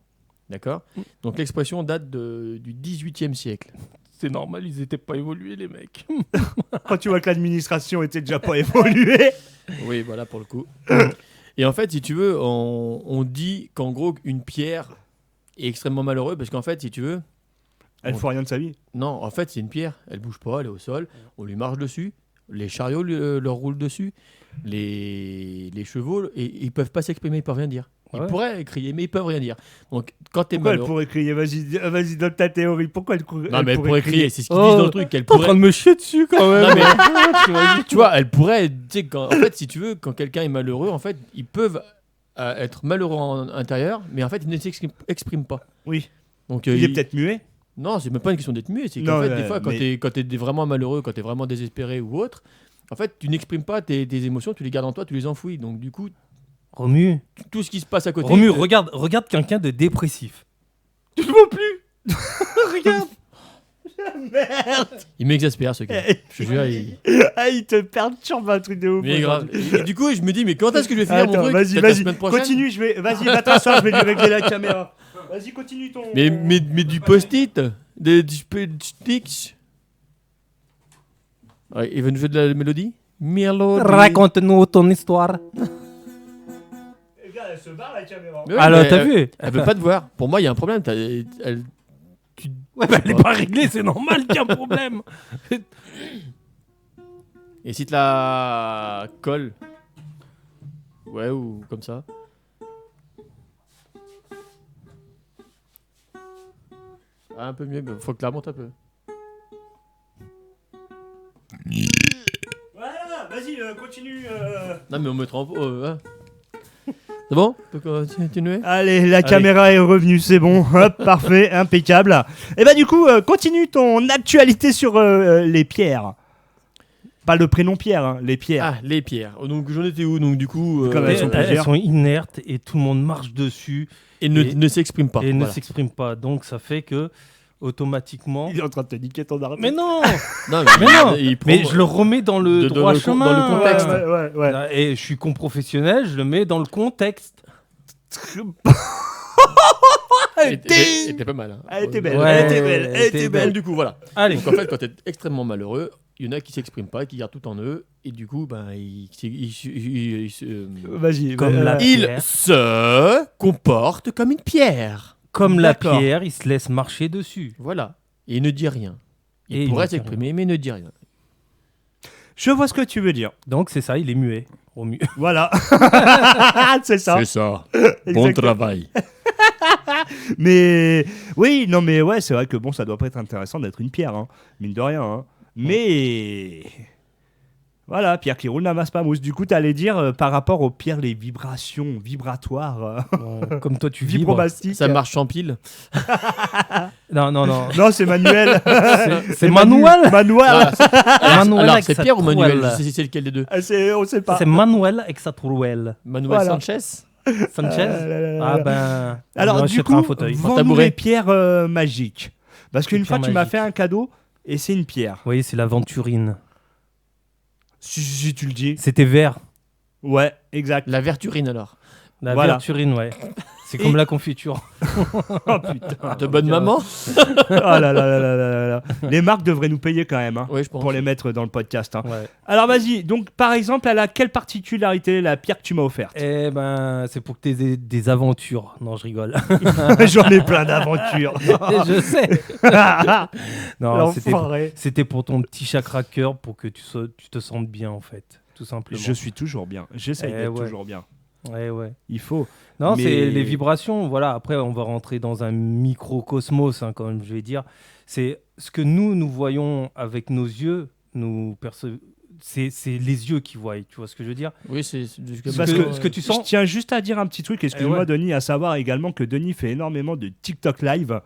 D'accord? Donc l'expression date du XVIIIe siècle. C'est normal, ils étaient pas évolués, les mecs. Quand tu vois que l'administration était déjà pas évoluée. Oui, voilà pour le coup. Et en fait, si tu veux, on dit qu'en gros, une pierre est extrêmement malheureuse parce qu'en fait, si tu veux, Elle faut rien de sa vie. non, en fait, c'est une pierre. Elle bouge pas, elle est au sol. On lui marche dessus. Les chariots leur roulent dessus. Les chevaux, et ils peuvent pas s'exprimer, ils peuvent rien dire. Ils Ouais. pourraient crier, mais ils peuvent rien dire. Donc, quand t'es Pourquoi elle malheureux. pourrait crier? Vas-y, donne ta théorie. Pourquoi elle pourrait Non, mais elle pourrait crier. C'est ce qu'ils Oh, disent dans le truc. Qu'elle T'es en train pourrait. de me chier dessus quand même. Non, mais tu vois, elle pourrait. Tu sais, en fait, si tu veux, quand quelqu'un est malheureux, en fait, ils peuvent être malheureux en intérieur, mais en fait, ils ne s'expriment pas. Oui. Donc, Il est peut-être muet. Non, c'est même pas une question d'être muet. C'est Non, qu'en fait, ouais, des fois, mais- quand t'es vraiment malheureux, quand t'es vraiment désespéré ou autre, en fait, tu n'exprimes pas tes émotions, tu les gardes en toi, tu les enfouis. Donc, du coup, Romu, tout ce qui se passe à côté. Romu, regarde quelqu'un de dépressif. Tu ne vois plus. Regarde. Merde. Il m'exaspère, ce gars. Je te jure, il. Ah, il te perturbe un truc de ouf. Mais grave. Et du coup, je me dis, mais quand est-ce que je vais finir mon Attends, truc vas-y, Peut-être la vas-y. semaine prochaine. Continue, vas-y, va t'asseoir, je vais lui régler la caméra. Vas-y, continue ton. Mais du post-it, du sticks. Ouais, il veut nous jouer de la mélodie Mélodie. Raconte-nous ton histoire. Regarde, elle se barre la caméra. Mais ouais, Alors, mais t'as vu Elle veut pas te voir. Pour moi, il y a un problème. Ouais, bah, elle est pas réglée, c'est normal qu'il y a un problème. Et si tu la colles. Ouais, ou comme ça. Ah, un peu mieux, mais faut que tu la remontes un peu. Voilà, vas-y, continue. Non, mais on mettra en. Hein. C'est bon? On peut continuer? Allez, la caméra est revenue, c'est bon. Hop, parfait, impeccable. Et bah, du coup, continue ton actualité sur les pierres. Pas le prénom Pierre, hein, les pierres. Ah, les pierres. Donc j'en étais où? Donc du coup. Comme elles sont Elles plusieurs. sont inertes et tout le monde marche dessus et et- ne s'exprime pas. et ne Voilà. s'exprime pas. Donc ça fait que automatiquement. Il est en train de te niquer ton arme. Mais non, Non, mais non. il prend- Mais je le remets dans le dans droit le chemin. dans le contexte. Ouais. Et je suis con professionnel, je le mets dans le contexte. Elle était pas mal. Hein. Elle était belle, Ouais, elle était belle, elle était Donc belle. du coup, voilà. Allez. Donc en fait, quand t'es extrêmement malheureux, il y en a qui s'expriment pas, qui gardent tout en eux, et du coup, ben, Vas-y, Comme la- ils pierre. se comportent comme une pierre. Comme la D'accord. pierre, il se laisse marcher dessus. Voilà. Et il ne dit rien. Et Il il pourrait ne dit s'exprimer, mais il ne dit rien. Je vois ce que tu veux dire. Donc c'est ça, il est muet. Romu. Voilà. C'est ça. ça. Exactement. travail. Mais oui, non, mais ouais, c'est vrai que bon, ça doit pas être intéressant d'être une pierre, hein, mine de rien. Hein. Mais Voilà, pierre qui roule n'amasse pas mousse. Du coup, t'allais dire par rapport aux pierres, les vibrations vibratoires, Comme toi, tu vibres. vibromastiques. Ça marche en pile. Non. Non, c'est manuel. C'est Manuel. Manuel. Manuel Alors, avec c'est sa Pierre ou Manuel? trouelle. C'est lequel des deux? On sait pas. C'est Manuel avec sa trouelle. Manuel Voilà. Sanchez? Sanchez. Ah ben. Alors, on du achètera coup, un fauteuil. vends-nous tabouret. les pierres magiques. Parce qu'une Les fois, pierres tu m'as magiques. fait un cadeau et c'est une pierre. Oui, c'est l'aventurine. Si tu le dis. C'était vert. Ouais, exact. La verturine alors. La Voilà. verturine, ouais. C'est Et- comme la confiture. Oh putain. De bonne maman? Oh là là là là là là. Les marques devraient nous payer quand même, hein, Oui, je pense. pour les mettre dans le podcast, hein. Ouais. Alors vas-y, donc par exemple, elle a quelle particularité la pierre que tu m'as offerte? Eh ben, c'est pour que tu aies des aventures. Non, je rigole. J'en ai plein d'aventures. Je sais. Non, L'enfoiré. c'était pour ton petit chakra cœur pour que tu te sentes bien, en fait. Tout simplement. Je suis toujours bien. J'essaye Eh d'être ouais. toujours bien. Ouais. Il faut. Non, Mais- c'est les vibrations. Voilà. Après, on va rentrer dans un microcosmos, hein, comme je vais dire. C'est ce que nous voyons avec nos yeux. C'est les yeux qui voient. Tu vois ce que je veux dire? Oui, c'est Parce que ce que tu Je sens. tiens juste à dire un petit truc, excuse-moi Eh ouais. Denis, à savoir également que Denis fait énormément de TikTok live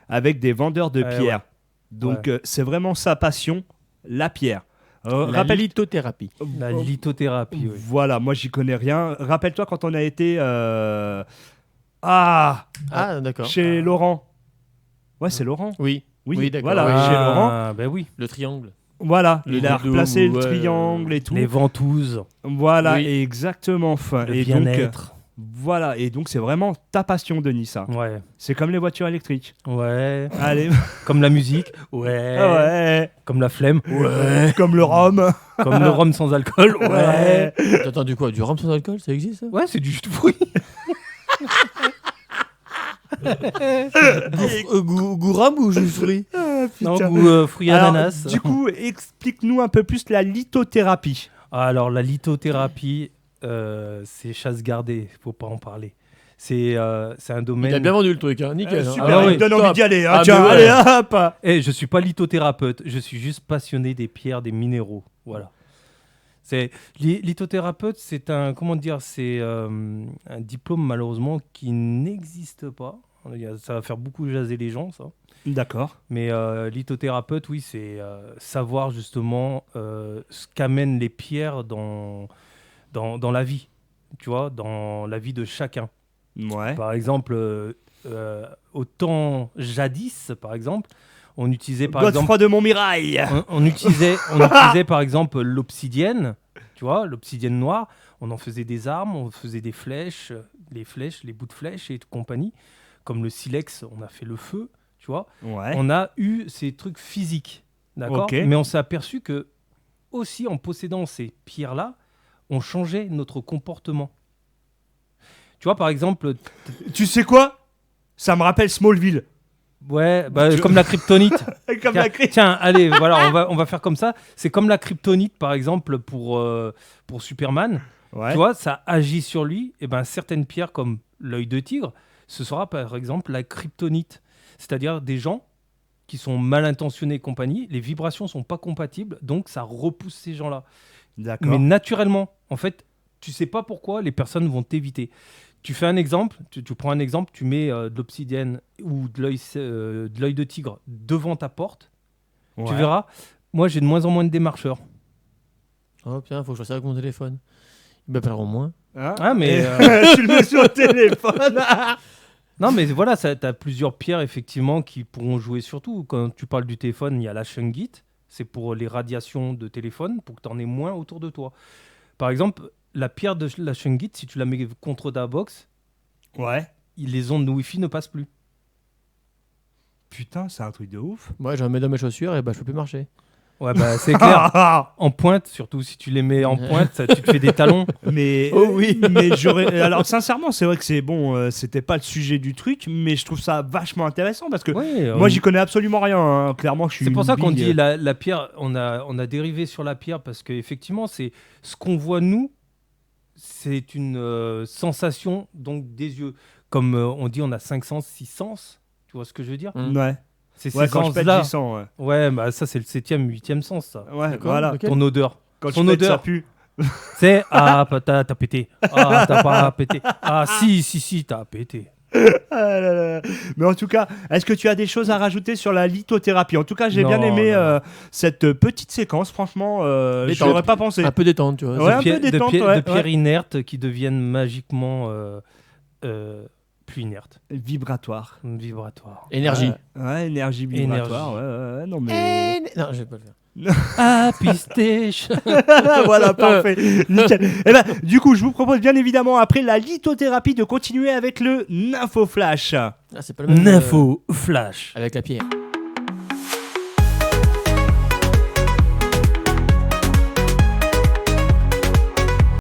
avec des vendeurs de Eh pierres. Donc c'est vraiment sa passion, la pierre. La Rappelle- lithothérapie. La lithothérapie. Oui. Voilà, moi j'y connais rien. Rappelle-toi quand on a été Ah, d'accord. chez Laurent. Ouais, c'est Laurent. Oui, Oui, d'accord. voilà, oui. chez Laurent. Ah, ben oui. Le triangle. Voilà, Le il a dodo, replacé le ouais, triangle et tout. Les ventouses. Voilà, Oui. exactement. Le Et donc, bien-être. voilà, et donc c'est vraiment ta passion, Denis, ça. Ouais. C'est comme les voitures électriques. Ouais. Allez, Comme la musique. Ouais. ouais, Comme la flemme. ouais, comme le rhum. Comme le rhum sans alcool. Ouais. T'as entendu quoi? Du rhum sans alcool, ça existe ça? Ouais, c'est du jus de fruits. Goût rhum ou jus de fruits? Non, Putain. goût fruits Alors, ananas. du coup, explique-nous un peu plus la lithothérapie. Alors, la lithothérapie, c'est chasse gardée. Faut pas en parler. C'est un domaine. Il a bien vendu le truc, hein. Nickel. hein. Super, Ah il ouais, me donne top. envie d'y aller. Hein, Ah, tiens, mais ouais. allez, hop. Eh, je suis pas lithothérapeute. Je suis juste passionné des pierres, des minéraux. Voilà. Lithothérapeute, c'est un un diplôme malheureusement qui n'existe pas. Ça va faire beaucoup jaser les gens, ça. D'accord. Mais lithothérapeute, oui, c'est savoir justement ce qu'amènent les pierres dans la vie, tu vois, dans la vie de chacun. Ouais. Par exemple, au temps jadis, par exemple, on utilisait par exemple Godefroy de Montmirail. on utilisait par exemple l'obsidienne, tu vois, l'obsidienne noire. On en faisait des armes, on faisait des flèches, les bouts de flèches et compagnie. Comme le silex, on a fait le feu, tu vois. Ouais. On a eu ces trucs physiques, d'accord. Ok. Mais on s'est aperçu que aussi en possédant ces pierres-là, on changeait notre comportement. Tu vois, par exemple, Tu sais quoi? Ça me rappelle Smallville. ouais, comme la kryptonite. Comme la crise. Tiens, allez, voilà, on va faire comme ça. C'est comme la kryptonite, par exemple, pour Superman. Ouais. Tu vois, ça agit sur lui. Et ben, certaines pierres, comme l'œil de tigre, ce sera par exemple la kryptonite. C'est-à-dire des gens qui sont mal intentionnés et compagnie, les vibrations sont pas compatibles, donc ça repousse ces gens-là. D'accord. Mais naturellement, en fait, tu sais pas pourquoi les personnes vont t'éviter. Tu fais un exemple, tu prends un exemple, tu mets de l'obsidienne ou de l'œil de tigre devant ta porte, tu Ouais. verras, moi j'ai de moins en moins de démarcheurs. Oh putain, faut que je fasse ça avec mon téléphone. Ils m'appelleront moins. Hein Ah, mais, Et- tu le mets sur le téléphone. Non, mais voilà, tu as plusieurs pierres effectivement qui pourront jouer surtout. Quand tu parles du téléphone, il y a la shungite, c'est pour les radiations de téléphone, pour que tu en aies moins autour de toi. Par exemple, la pierre de la shungite, si tu la mets contre ta box, Ouais. les ondes Wi-Fi ne passent plus. Putain, c'est un truc de ouf. Moi, j'en mets dans mes chaussures et bah je peux plus marcher. Ouais, bah c'est clair. En pointe, surtout si tu les mets en pointe, tu te fais des talons. Mais Oh oui. mais j'aurais. Alors sincèrement, c'est vrai que c'est bon. C'était pas le sujet du truc, mais je trouve ça vachement intéressant parce que Ouais, moi, j'y connais absolument rien. Hein. Clairement, je suis. c'est pour ça une qu'on bille. dit la pierre, on a dérivé sur la pierre parce qu'effectivement, c'est ce qu'on voit nous, c'est une sensation donc des yeux. Comme on dit, on a 5 sens, 6 sens. Tu vois ce que je veux dire? Ouais. C'est Ouais, ces quand je pète, sens-là. j'y sens. Ouais. Ouais, bah ça c'est le 7e, 8e sens, ça. Ouais, D'accord, voilà. ok. Ton odeur. Quand Son tu pètes, odeur. ça pue. C'est t'as pété. Ah, t'as pas pété. Ah, si, t'as pété. Ah là là. Mais en tout cas, est-ce que tu as des choses à rajouter sur la lithothérapie? En tout cas, j'ai bien Non, aimé non. cette petite séquence. Franchement, je Détente. n'aurais pas pensé. Un peu détente, tu vois. Ouais, un de, peu détente, de ouais, pierres ouais. inertes qui deviennent magiquement plus inertes. Vibratoire. Vibratoires. Énergie. Ouais, énergie vibratoire. Ouais, non mais. Non, je vais pas le faire. Happy Station. Voilà, parfait. Nickel. Et ben, du coup, je vous propose bien évidemment, après la lithothérapie, de continuer avec le nymphoflash. Ah, c'est pas le même. Nympho Flash. Avec la pierre.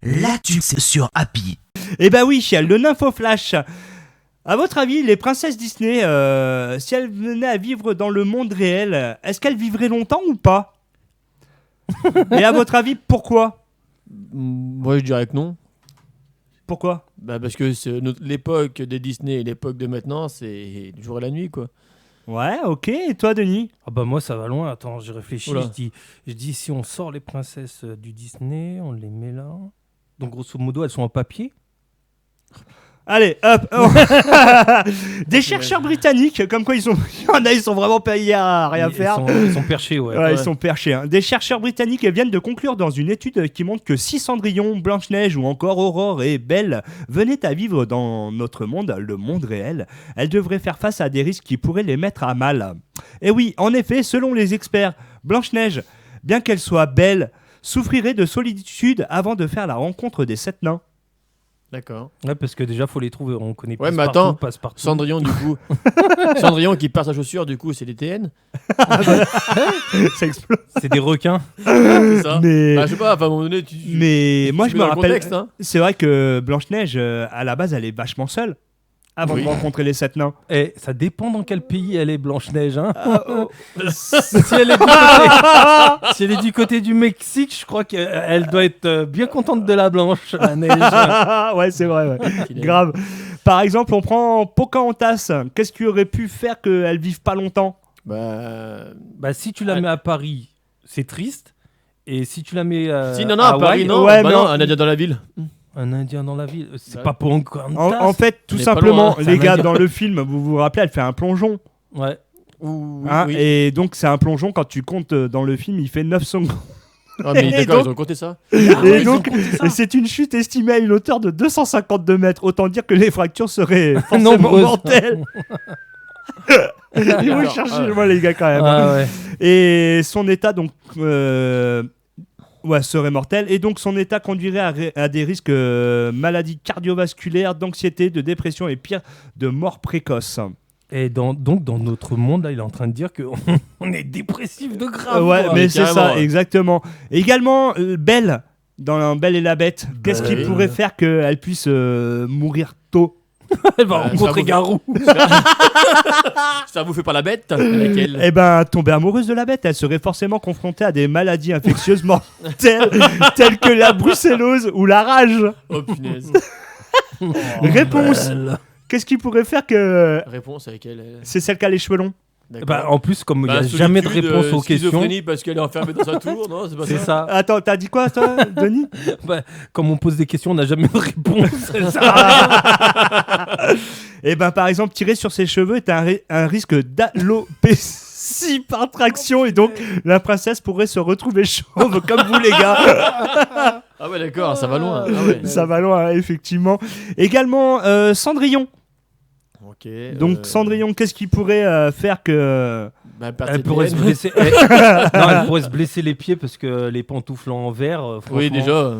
Là-dessus sur Happy. Eh ben oui, le nymphoflash. À votre avis, les princesses Disney, si elles venaient à vivre dans le monde réel, est-ce qu'elles vivraient longtemps ou pas? Et à votre avis, pourquoi? Moi, je dirais que non. Pourquoi? Bah, parce que l'époque des Disney et l'époque de maintenant, c'est le jour et la nuit, quoi. Ouais, ok. Et toi, Denis? Ah bah moi ça va loin, attends, j'ai réfléchi, Oula. je dis si on sort les princesses du Disney, on les met là. Donc grosso modo elles sont en papier. Allez, hop. Des chercheurs britanniques, comme quoi ils sont vraiment payés à rien faire. Ils sont perchés, ouais. Ouais, ils sont perchés. Hein. Des chercheurs britanniques viennent de conclure dans une étude qui montre que si Cendrillon, Blanche-Neige ou encore Aurore et Belle venaient à vivre dans notre monde, le monde réel, elles devraient faire face à des risques qui pourraient les mettre à mal. Et oui, en effet, selon les experts, Blanche-Neige, bien qu'elle soit belle, souffrirait de solitude avant de faire la rencontre des 7 nains. D'accord. Ouais, parce que déjà faut les trouver, on connaît Ouais, mais Passepartout, attends, Passepartout. Cendrillon, du coup. Cendrillon qui perd sa chaussure, du coup, c'est des TN. Ça explose. C'est des requins. C'est ça. Mais, Bah, je sais pas, enfin, à un moment donné, tu. mais moi, tu je mets me dans le rappelle. contexte, hein. C'est vrai que Blanche-Neige, à la base, elle est vachement seule avant Oui. de rencontrer les 7 nains. Et ça dépend dans quel pays elle est, Blanche-Neige. Hein. Si Si elle est du côté du Mexique, je crois qu'elle doit être bien contente de la blanche, la neige. ouais, c'est vrai, ouais. Qu'il est- Grave. Par exemple, on prend Pocahontas. Qu'est-ce qui aurait pu faire qu'elle vive pas longtemps? Bah. Bah, si tu la mets à Paris, c'est triste. Et si tu la mets Si, non, à à Paris, Hawaï, non. ouais, Bah mais non, en- un Indien dans la ville. un Indien dans la ville, c'est Ouais. pas Pocahontas. En fait, tout On est pas simplement, loin, hein. les C'est un gars, indien. dans le film, vous vous rappelez, elle fait un plongeon. Ouais. Ou. Hein, oui. Et donc, c'est un plongeon, quand tu comptes dans le film, il fait 9 secondes. Ah, mais Et d'accord, donc- ils ont compté ça. Et donc, c'est une chute estimée à une hauteur de 252 mètres. Autant dire que les fractures seraient forcément Nombreuses. mortelles. Ils vont D'accord. chercher loin, les gars, quand même. Ah ouais. Et son état, donc, serait mortel. Et donc, son état conduirait à des risques maladies cardiovasculaires, d'anxiété, de dépression et pire, de mort précoce. Et donc, dans notre monde, là, il est en train de dire qu'on on est dépressif de grave. Ouais, quoi. mais c'est carrément, ça, ouais. Également. Également, Belle, dans Belle et la Bête. Qu'est-ce qui oui. pourrait faire qu'elle puisse mourir tôt? Elle va Bah, rencontrer ça Garou. Ça vous fait pas la bête avec elle. Eh ben, tomber amoureuse de la bête, elle serait forcément confrontée à des maladies infectieuses mortelles telles que la brucellose ou la rage. Oh punaise. Réponse. Belle. Qu'est-ce qui pourrait faire que Réponse avec elle. c'est celle qui a les cheveux longs? D'accord. Bah, en plus, comme il n'y Bah, a jamais de solitude, réponse aux questions, schizophrénie parce qu'elle est enfermée dans sa tour, non, c'est pas c'est ça. ça. Attends, t'as dit quoi, toi, Denis? Bah, comme on pose des questions, on n'a jamais de réponse. Eh ben, par exemple, tirer sur ses cheveux, t'as un risque d'alopécie par traction et donc la princesse pourrait se retrouver chauve comme vous, les gars. Ah ouais, d'accord, ça va loin. Ah ouais. Ça va loin, hein, effectivement. Également, Cendrillon. Ok. Donc, Cendrillon, qu'est-ce qui pourrait faire que... Bah, perdre Elle ses pourrait se TN. blesser. Non, elle pourrait se blesser les pieds parce que les pantoufles en verre. Oui, franchement, déjà.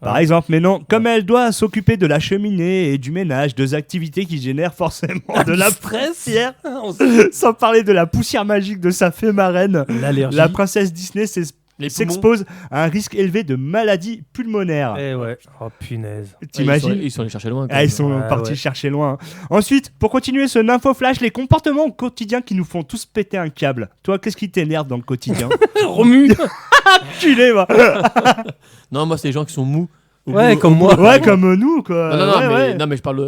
Par exemple, mais non, comme elle doit s'occuper de la cheminée et du ménage, deux activités qui génèrent forcément de la poussière, sans parler de la poussière magique de sa fée marraine, L'allergie. la princesse Disney Les poumons. s'expose à un risque élevé de maladies pulmonaires. Eh ouais. Oh punaise. T'imagines? Ils sont allés chercher loin. quand Ah, ils même. sont Ouais, partis ouais. chercher loin. Ensuite, pour continuer ce nymphoflash, les comportements au quotidien qui nous font tous péter un câble. Toi, qu'est-ce qui t'énerve dans le quotidien? Romu. Culé, va. Non, moi, c'est les gens qui sont mous. Ouais, comme moi. Ouais, comme nous, quoi. Non, Ouais, ouais. non, mais je parle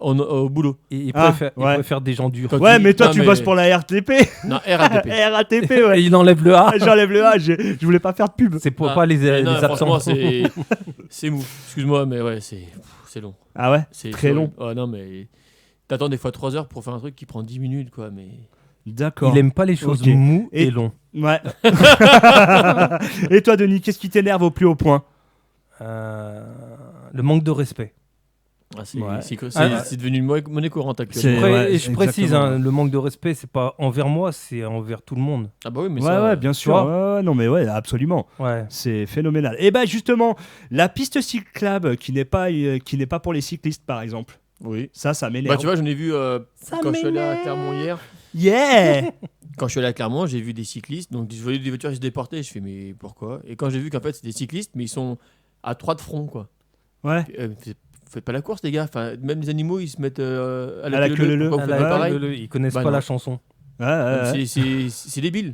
au boulot. Il Ah, préfère des gens durs. Quand Ouais, tu- mais toi, non, tu mais- bosses pour la RTP. Non, RATP. RATP, Et ouais. il enlève le A. J'enlève le A, je voulais pas faire de pub. C'est pour Ah, pas les non, franchement, absents. c'est mou. Excuse-moi, mais ouais, c'est long. Ah ouais, C'est très long. Oh, non, mais t'attends des fois 3 heures pour faire un truc qui prend 10 minutes, quoi. Mais D'accord. Il aime pas les choses Ok. mous Et- et longs. Ouais. Et toi, Denis, qu'est-ce qui t'énerve au plus haut point? Le manque de respect. c'est Ouais. c'est devenu une monnaie courante C'est- actuellement. Après, ouais, et je précise, exactement. le manque de respect, c'est pas envers moi, c'est envers tout le monde. Ah bah oui, mais Ouais, ça, ouais, bien sûr. vois. Ouais, non, mais ouais, absolument. Ouais. C'est phénoménal. Et bah, justement, la piste cyclable qui n'est pas pour les cyclistes, par exemple. Oui. Ça m'énerve. Bah tu vois, j'en ai vu quand je suis allé à Clermont hier. Yeah. Quand je suis allé à Clermont, j'ai vu des cyclistes. Donc je voyais des voitures qui se déportaient. Je fais mais pourquoi? Et quand j'ai vu qu'en fait c'est des cyclistes, mais ils sont à 3 de front, quoi. Ouais. Faites pas la course, les gars. Enfin, même les animaux, ils se mettent à la queue leu-leu. Pourquoi vous Ah, faites là, pas pareil? ils connaissent Bah pas non. la chanson. Ouais, ouais, ouais. C'est débile.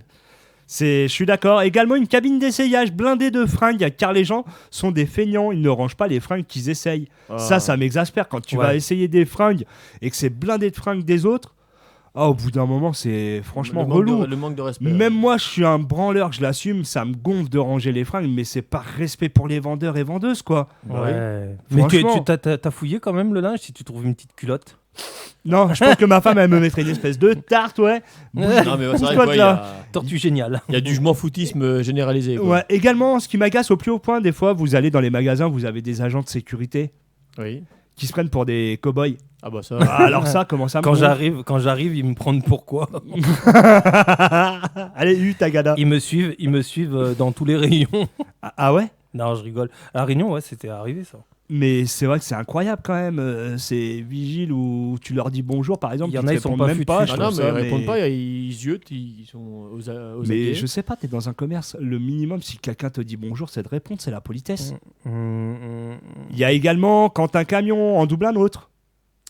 Je suis d'accord. Également, une cabine d'essayage blindée de fringues, car les gens sont des feignants. Ils ne rangent pas les fringues qu'ils essayent. Ah. Ça m'exaspère quand tu vas Ouais. essayer des fringues et que c'est blindé de fringues des autres. Ah, au bout d'un moment, c'est franchement le manque relou. le manque de respect. Même moi, je suis un branleur, je l'assume, ça me gonfle de ranger les fringues, mais c'est par respect pour les vendeurs et vendeuses, quoi. Bah Ouais. Mais Franchement. t'as fouillé quand même le linge si tu trouves une petite culotte. Non, je pense que ma femme, elle me mettrait une espèce de tarte, ouais. Non, mais c'est vrai Bouge-toi quoi, de là. Tortue géniale. il y a du je m'en foutisme généralisé. Quoi. Ouais. Également, ce qui m'agace au plus haut point, des fois, vous allez dans les magasins, vous avez des agents de sécurité Oui. qui se prennent pour des cow-boys. Ah bah ça. Ah, alors ça, comment ça me Quand gonfle. j'arrive, ils me prennent pourquoi. Allez, Tagada. Ils me suivent dans tous les rayons. Ah ouais. Non, je rigole. À La Réunion, ouais, c'était arrivé ça. Mais c'est vrai que c'est incroyable quand même. Ces vigiles où tu leur dis bonjour, par exemple, Il y en ils a, te ils sont répondent pas même pas. fut-fut. je Ah non, trouve mais ça, ils répondent pas, ils ziotent, ils sont aux Mais aguets. je sais pas, t'es dans un commerce. Le minimum, si quelqu'un te dit bonjour, c'est de répondre, c'est la politesse. Il y a également quand un camion en double un autre.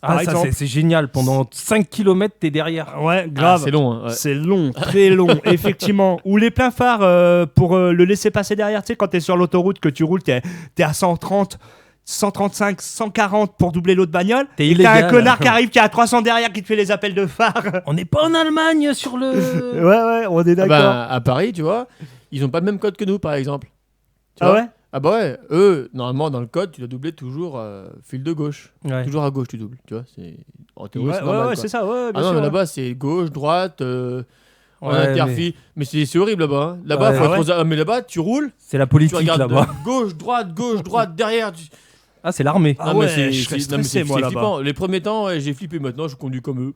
Par Ah, ça, exemple. c'est génial. Pendant 5 km, t'es derrière. Ouais, Ah, grave. c'est long. Hein, ouais. C'est long, très long, effectivement. Ou les pleins phares pour le laisser passer derrière. Tu sais, quand t'es sur l'autoroute, que tu roules, t'es à 130, 135, 140 pour doubler l'autre bagnole. T'es Et t'as un illégal. connard qui arrive qui est à 300 derrière qui te fait les appels de phare. On n'est pas en Allemagne sur le. Ouais, on est Ah d'accord. bah, à Paris, tu vois, ils ont pas le même code que nous, par exemple. Tu Ah vois ouais. Ah bah ouais, eux, normalement, dans le code, tu dois doubler toujours fil de gauche. Ouais. Toujours à gauche, tu doubles, tu vois. En théorie, Ouais, c'est normal, ouais, quoi. c'est ça, ouais, bien Ah non, sûr. mais là-bas, c'est gauche, droite, en Ouais, interfi. Mais c'est horrible là-bas. Hein. Là-bas, Ouais. faut Ah être mais là-bas, tu roules, C'est la tu politique regardes là-bas. gauche, droite, derrière. Ah, c'est l'armée. Ah Non, mais ouais, je serais non, mais stressé, moi, c'est là-bas. flippant. Les premiers temps, ouais, j'ai flippé. Maintenant, je conduis comme eux.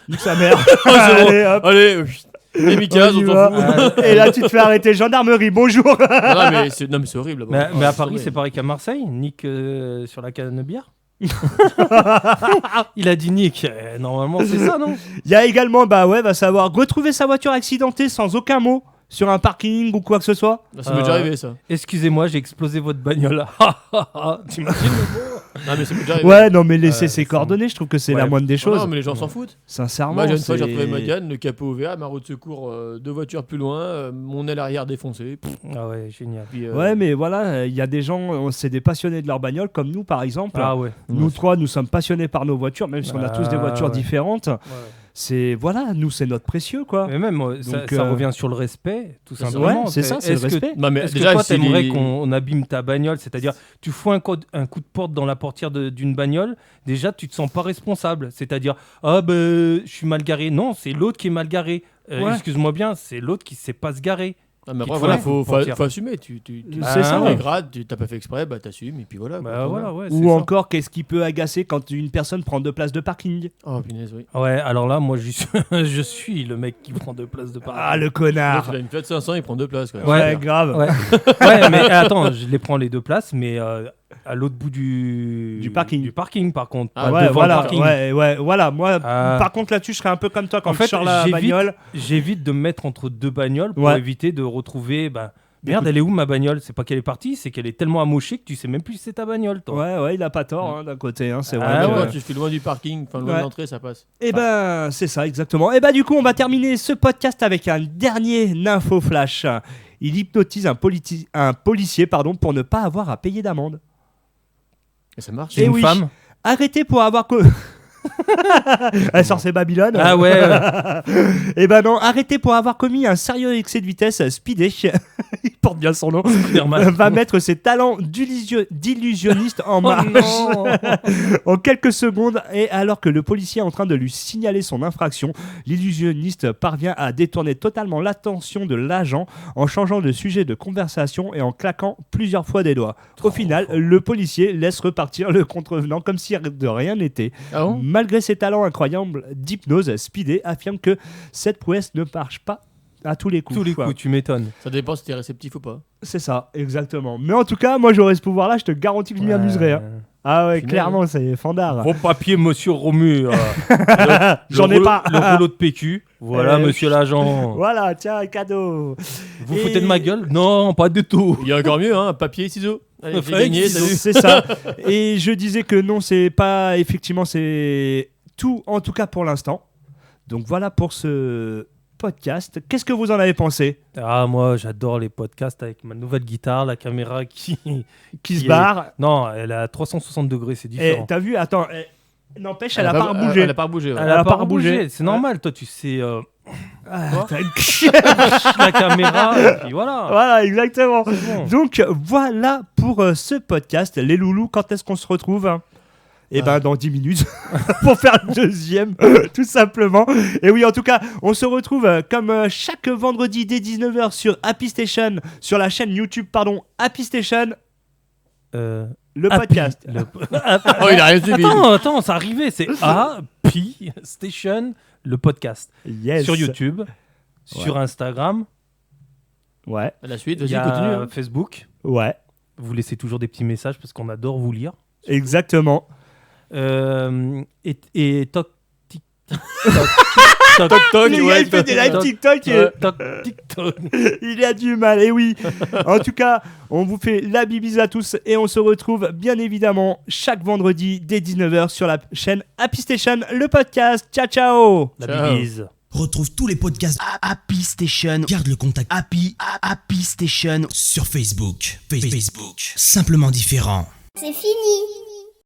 Nique sa mère. c'est bon. Allez, hop. Allez, les Mikaz, On y on va. s'en fout. Et là, tu te fais arrêter gendarmerie. Bonjour. Non, mais c'est horrible là-bas. Mais Ouais, à c'est Paris, horrible. c'est pareil qu'à Marseille. Nick sur la canne de bière. Il a dit Nick. Normalement, c'est ça, non? Il y a également, va savoir retrouver sa voiture accidentée sans aucun mot sur un parking ou quoi que ce soit. Non, ça m'est déjà arrivé, ça. Excusez-moi, j'ai explosé votre bagnole. T'imagines? Non, mais ça m'est déjà arrivé. Ouais, non, mais laisser ses c'est- coordonnées, je trouve que c'est Ouais. la moindre des choses. Non, mais les gens s'en foutent. Sincèrement, Moi, une fois, j'ai c'est- retrouvé ma Diane, le capot ouvert, ma roue de secours 2 voitures plus loin, mon aile arrière défoncée. Ah ouais, génial. Puis, Ouais, mais voilà, il y a des gens, c'est des passionnés de leur bagnole, comme nous, par exemple. Ah ouais. Nous trois, nous sommes passionnés par nos voitures, même si on a tous des Ah, voitures ouais. différentes. C'est voilà, nous c'est notre précieux quoi. Mais même, ça, Donc, ça revient sur le respect, tout c'est ça. simplement. Ouais, c'est ça, c'est le Est-ce que- respect. Non, mais Est-ce déjà, que toi, c'est t'aimerais les- qu'on abîme ta bagnole? C'est-à-dire, tu fous un coup de porte dans la portière d'une bagnole, déjà, tu te sens pas responsable. C'est-à-dire, ah ben, je suis mal garé. Non, c'est l'autre qui est mal garé. Ouais. Excuse-moi bien, c'est l'autre qui sait pas se garer. Non, mais Qui après, te voilà, faut faut mentir. assumer. C'est ça, Tu ouais. dégrades, tu t'as pas fait exprès, bah t'assumes, et puis voilà. quoi. Bah voilà, ouais. c'est Ou ça. encore, qu'est-ce qui peut agacer quand une personne prend 2 places de parking? Oh, punaise, oui. Ouais, alors là, moi, je suis le mec qui prend 2 places de parking. Ah le L'autre, connard. il a une Fiat 500, il prend 2 places. Quoi. Ouais, grave. Ouais. Ouais, mais attends, je les prends les 2 places, mais à l'autre bout du parking. Du parking, par contre. Ah pas Ouais, devant voilà, le parking. ouais, voilà. Moi, Ah. par contre, là-dessus, je serais un peu comme toi quand En fait, je sors la j'évite- bagnole. J'évite de me mettre entre 2 bagnoles pour Ouais. éviter de retrouver. Merde, Écoute- elle est où ma bagnole? C'est pas qu'elle est partie, c'est qu'elle est tellement amochée que tu sais même plus si c'est ta bagnole, toi. Ouais, il a pas tort hein, d'un côté, hein, c'est vrai. Ah Ah, ouais. ouais. Tu fais loin du parking, enfin loin Ouais. de l'entrée, ça passe. Et ben, c'est ça, exactement. Et ben, du coup, on va terminer ce podcast avec un dernier info flash. Il hypnotise un policier pour ne pas avoir à payer d'amende. Et ça marche. C'est Eh une oui. femme. Arrêté pour avoir... Elle sort ses Babylone. Ah ouais. Eh ben non, arrêté pour avoir commis un sérieux excès de vitesse, Speedy, il porte bien son nom, va mettre ses talents d'illusionniste en marche en quelques secondes. Et alors que le policier est en train de lui signaler son infraction, l'illusionniste parvient à détourner totalement l'attention de l'agent en changeant de sujet de conversation et en claquant plusieurs fois des doigts. Au final, le policier laisse repartir le contrevenant comme si de rien n'était. Ah bon ? Malgré ses talents incroyables d'hypnose, Speedy affirme que cette prouesse ne marche pas à tous les coups. Tous les quoi. coups, tu m'étonnes. Ça dépend si t'es réceptif ou pas. C'est ça, exactement. Mais en tout cas, moi j'aurais ce pouvoir-là, je te garantis que je m'y amuserais. Hein. Ah ouais, Final. clairement, c'est fandard. Vos papiers, monsieur Romu. J'en ai pas. Le rouleau de PQ. Voilà, monsieur l'agent. Voilà, tiens, cadeau. Vous foutez de ma gueule? Non, pas du tout. Il y a encore mieux, hein, papier, ciseaux. Allez, j'ai gagné, salut. C'est ça. Et je disais que non, c'est pas... Effectivement, c'est tout, en tout cas pour l'instant. Donc voilà pour ce podcast. Qu'est-ce que vous en avez pensé? Ah, moi, j'adore les podcasts avec ma nouvelle guitare, la caméra qui se barre. Non, elle est à 360 degrés, c'est Et différent. t'as vu? Attends, n'empêche, elle a pas rebougé. Elle a pas rebougé, ouais. Elle a pas rebougé. bougé, c'est normal. Toi, tu sais Ah, la caméra, et puis voilà. voilà, exactement. C'est bon. Donc voilà pour ce podcast. Les loulous, quand est-ce qu'on se retrouve? Eh ben dans 10 minutes pour faire le deuxième, tout simplement. Et oui, en tout cas, on se retrouve comme chaque vendredi dès 19h sur Happy Station, sur la chaîne YouTube, Happy Station, le Happy, podcast. Oh, il a rien suivi. Attends, ça arrivait, c'est Happy Station, le podcast. Yes. Sur YouTube, sur Instagram, Ouais, À la suite, il y vas-y, continue. a hein. Facebook. ouais, Vous laissez toujours des petits messages parce qu'on adore vous lire. exactement. Et toc, tic, Toc, toc, Le gars, ouais, il fait des lives toc, TikTok. ouais. toc, TikTok. Il a du mal, et oui. En tout cas, on vous fait la bibise à tous et on se retrouve bien évidemment chaque vendredi dès 19h sur la chaîne Happy Station, le podcast. Ciao, ciao. La Ciao. bibise. Retrouve tous les podcasts Happy Station. Garde le contact Happy Station sur Facebook. Facebook. Simplement différent. C'est fini.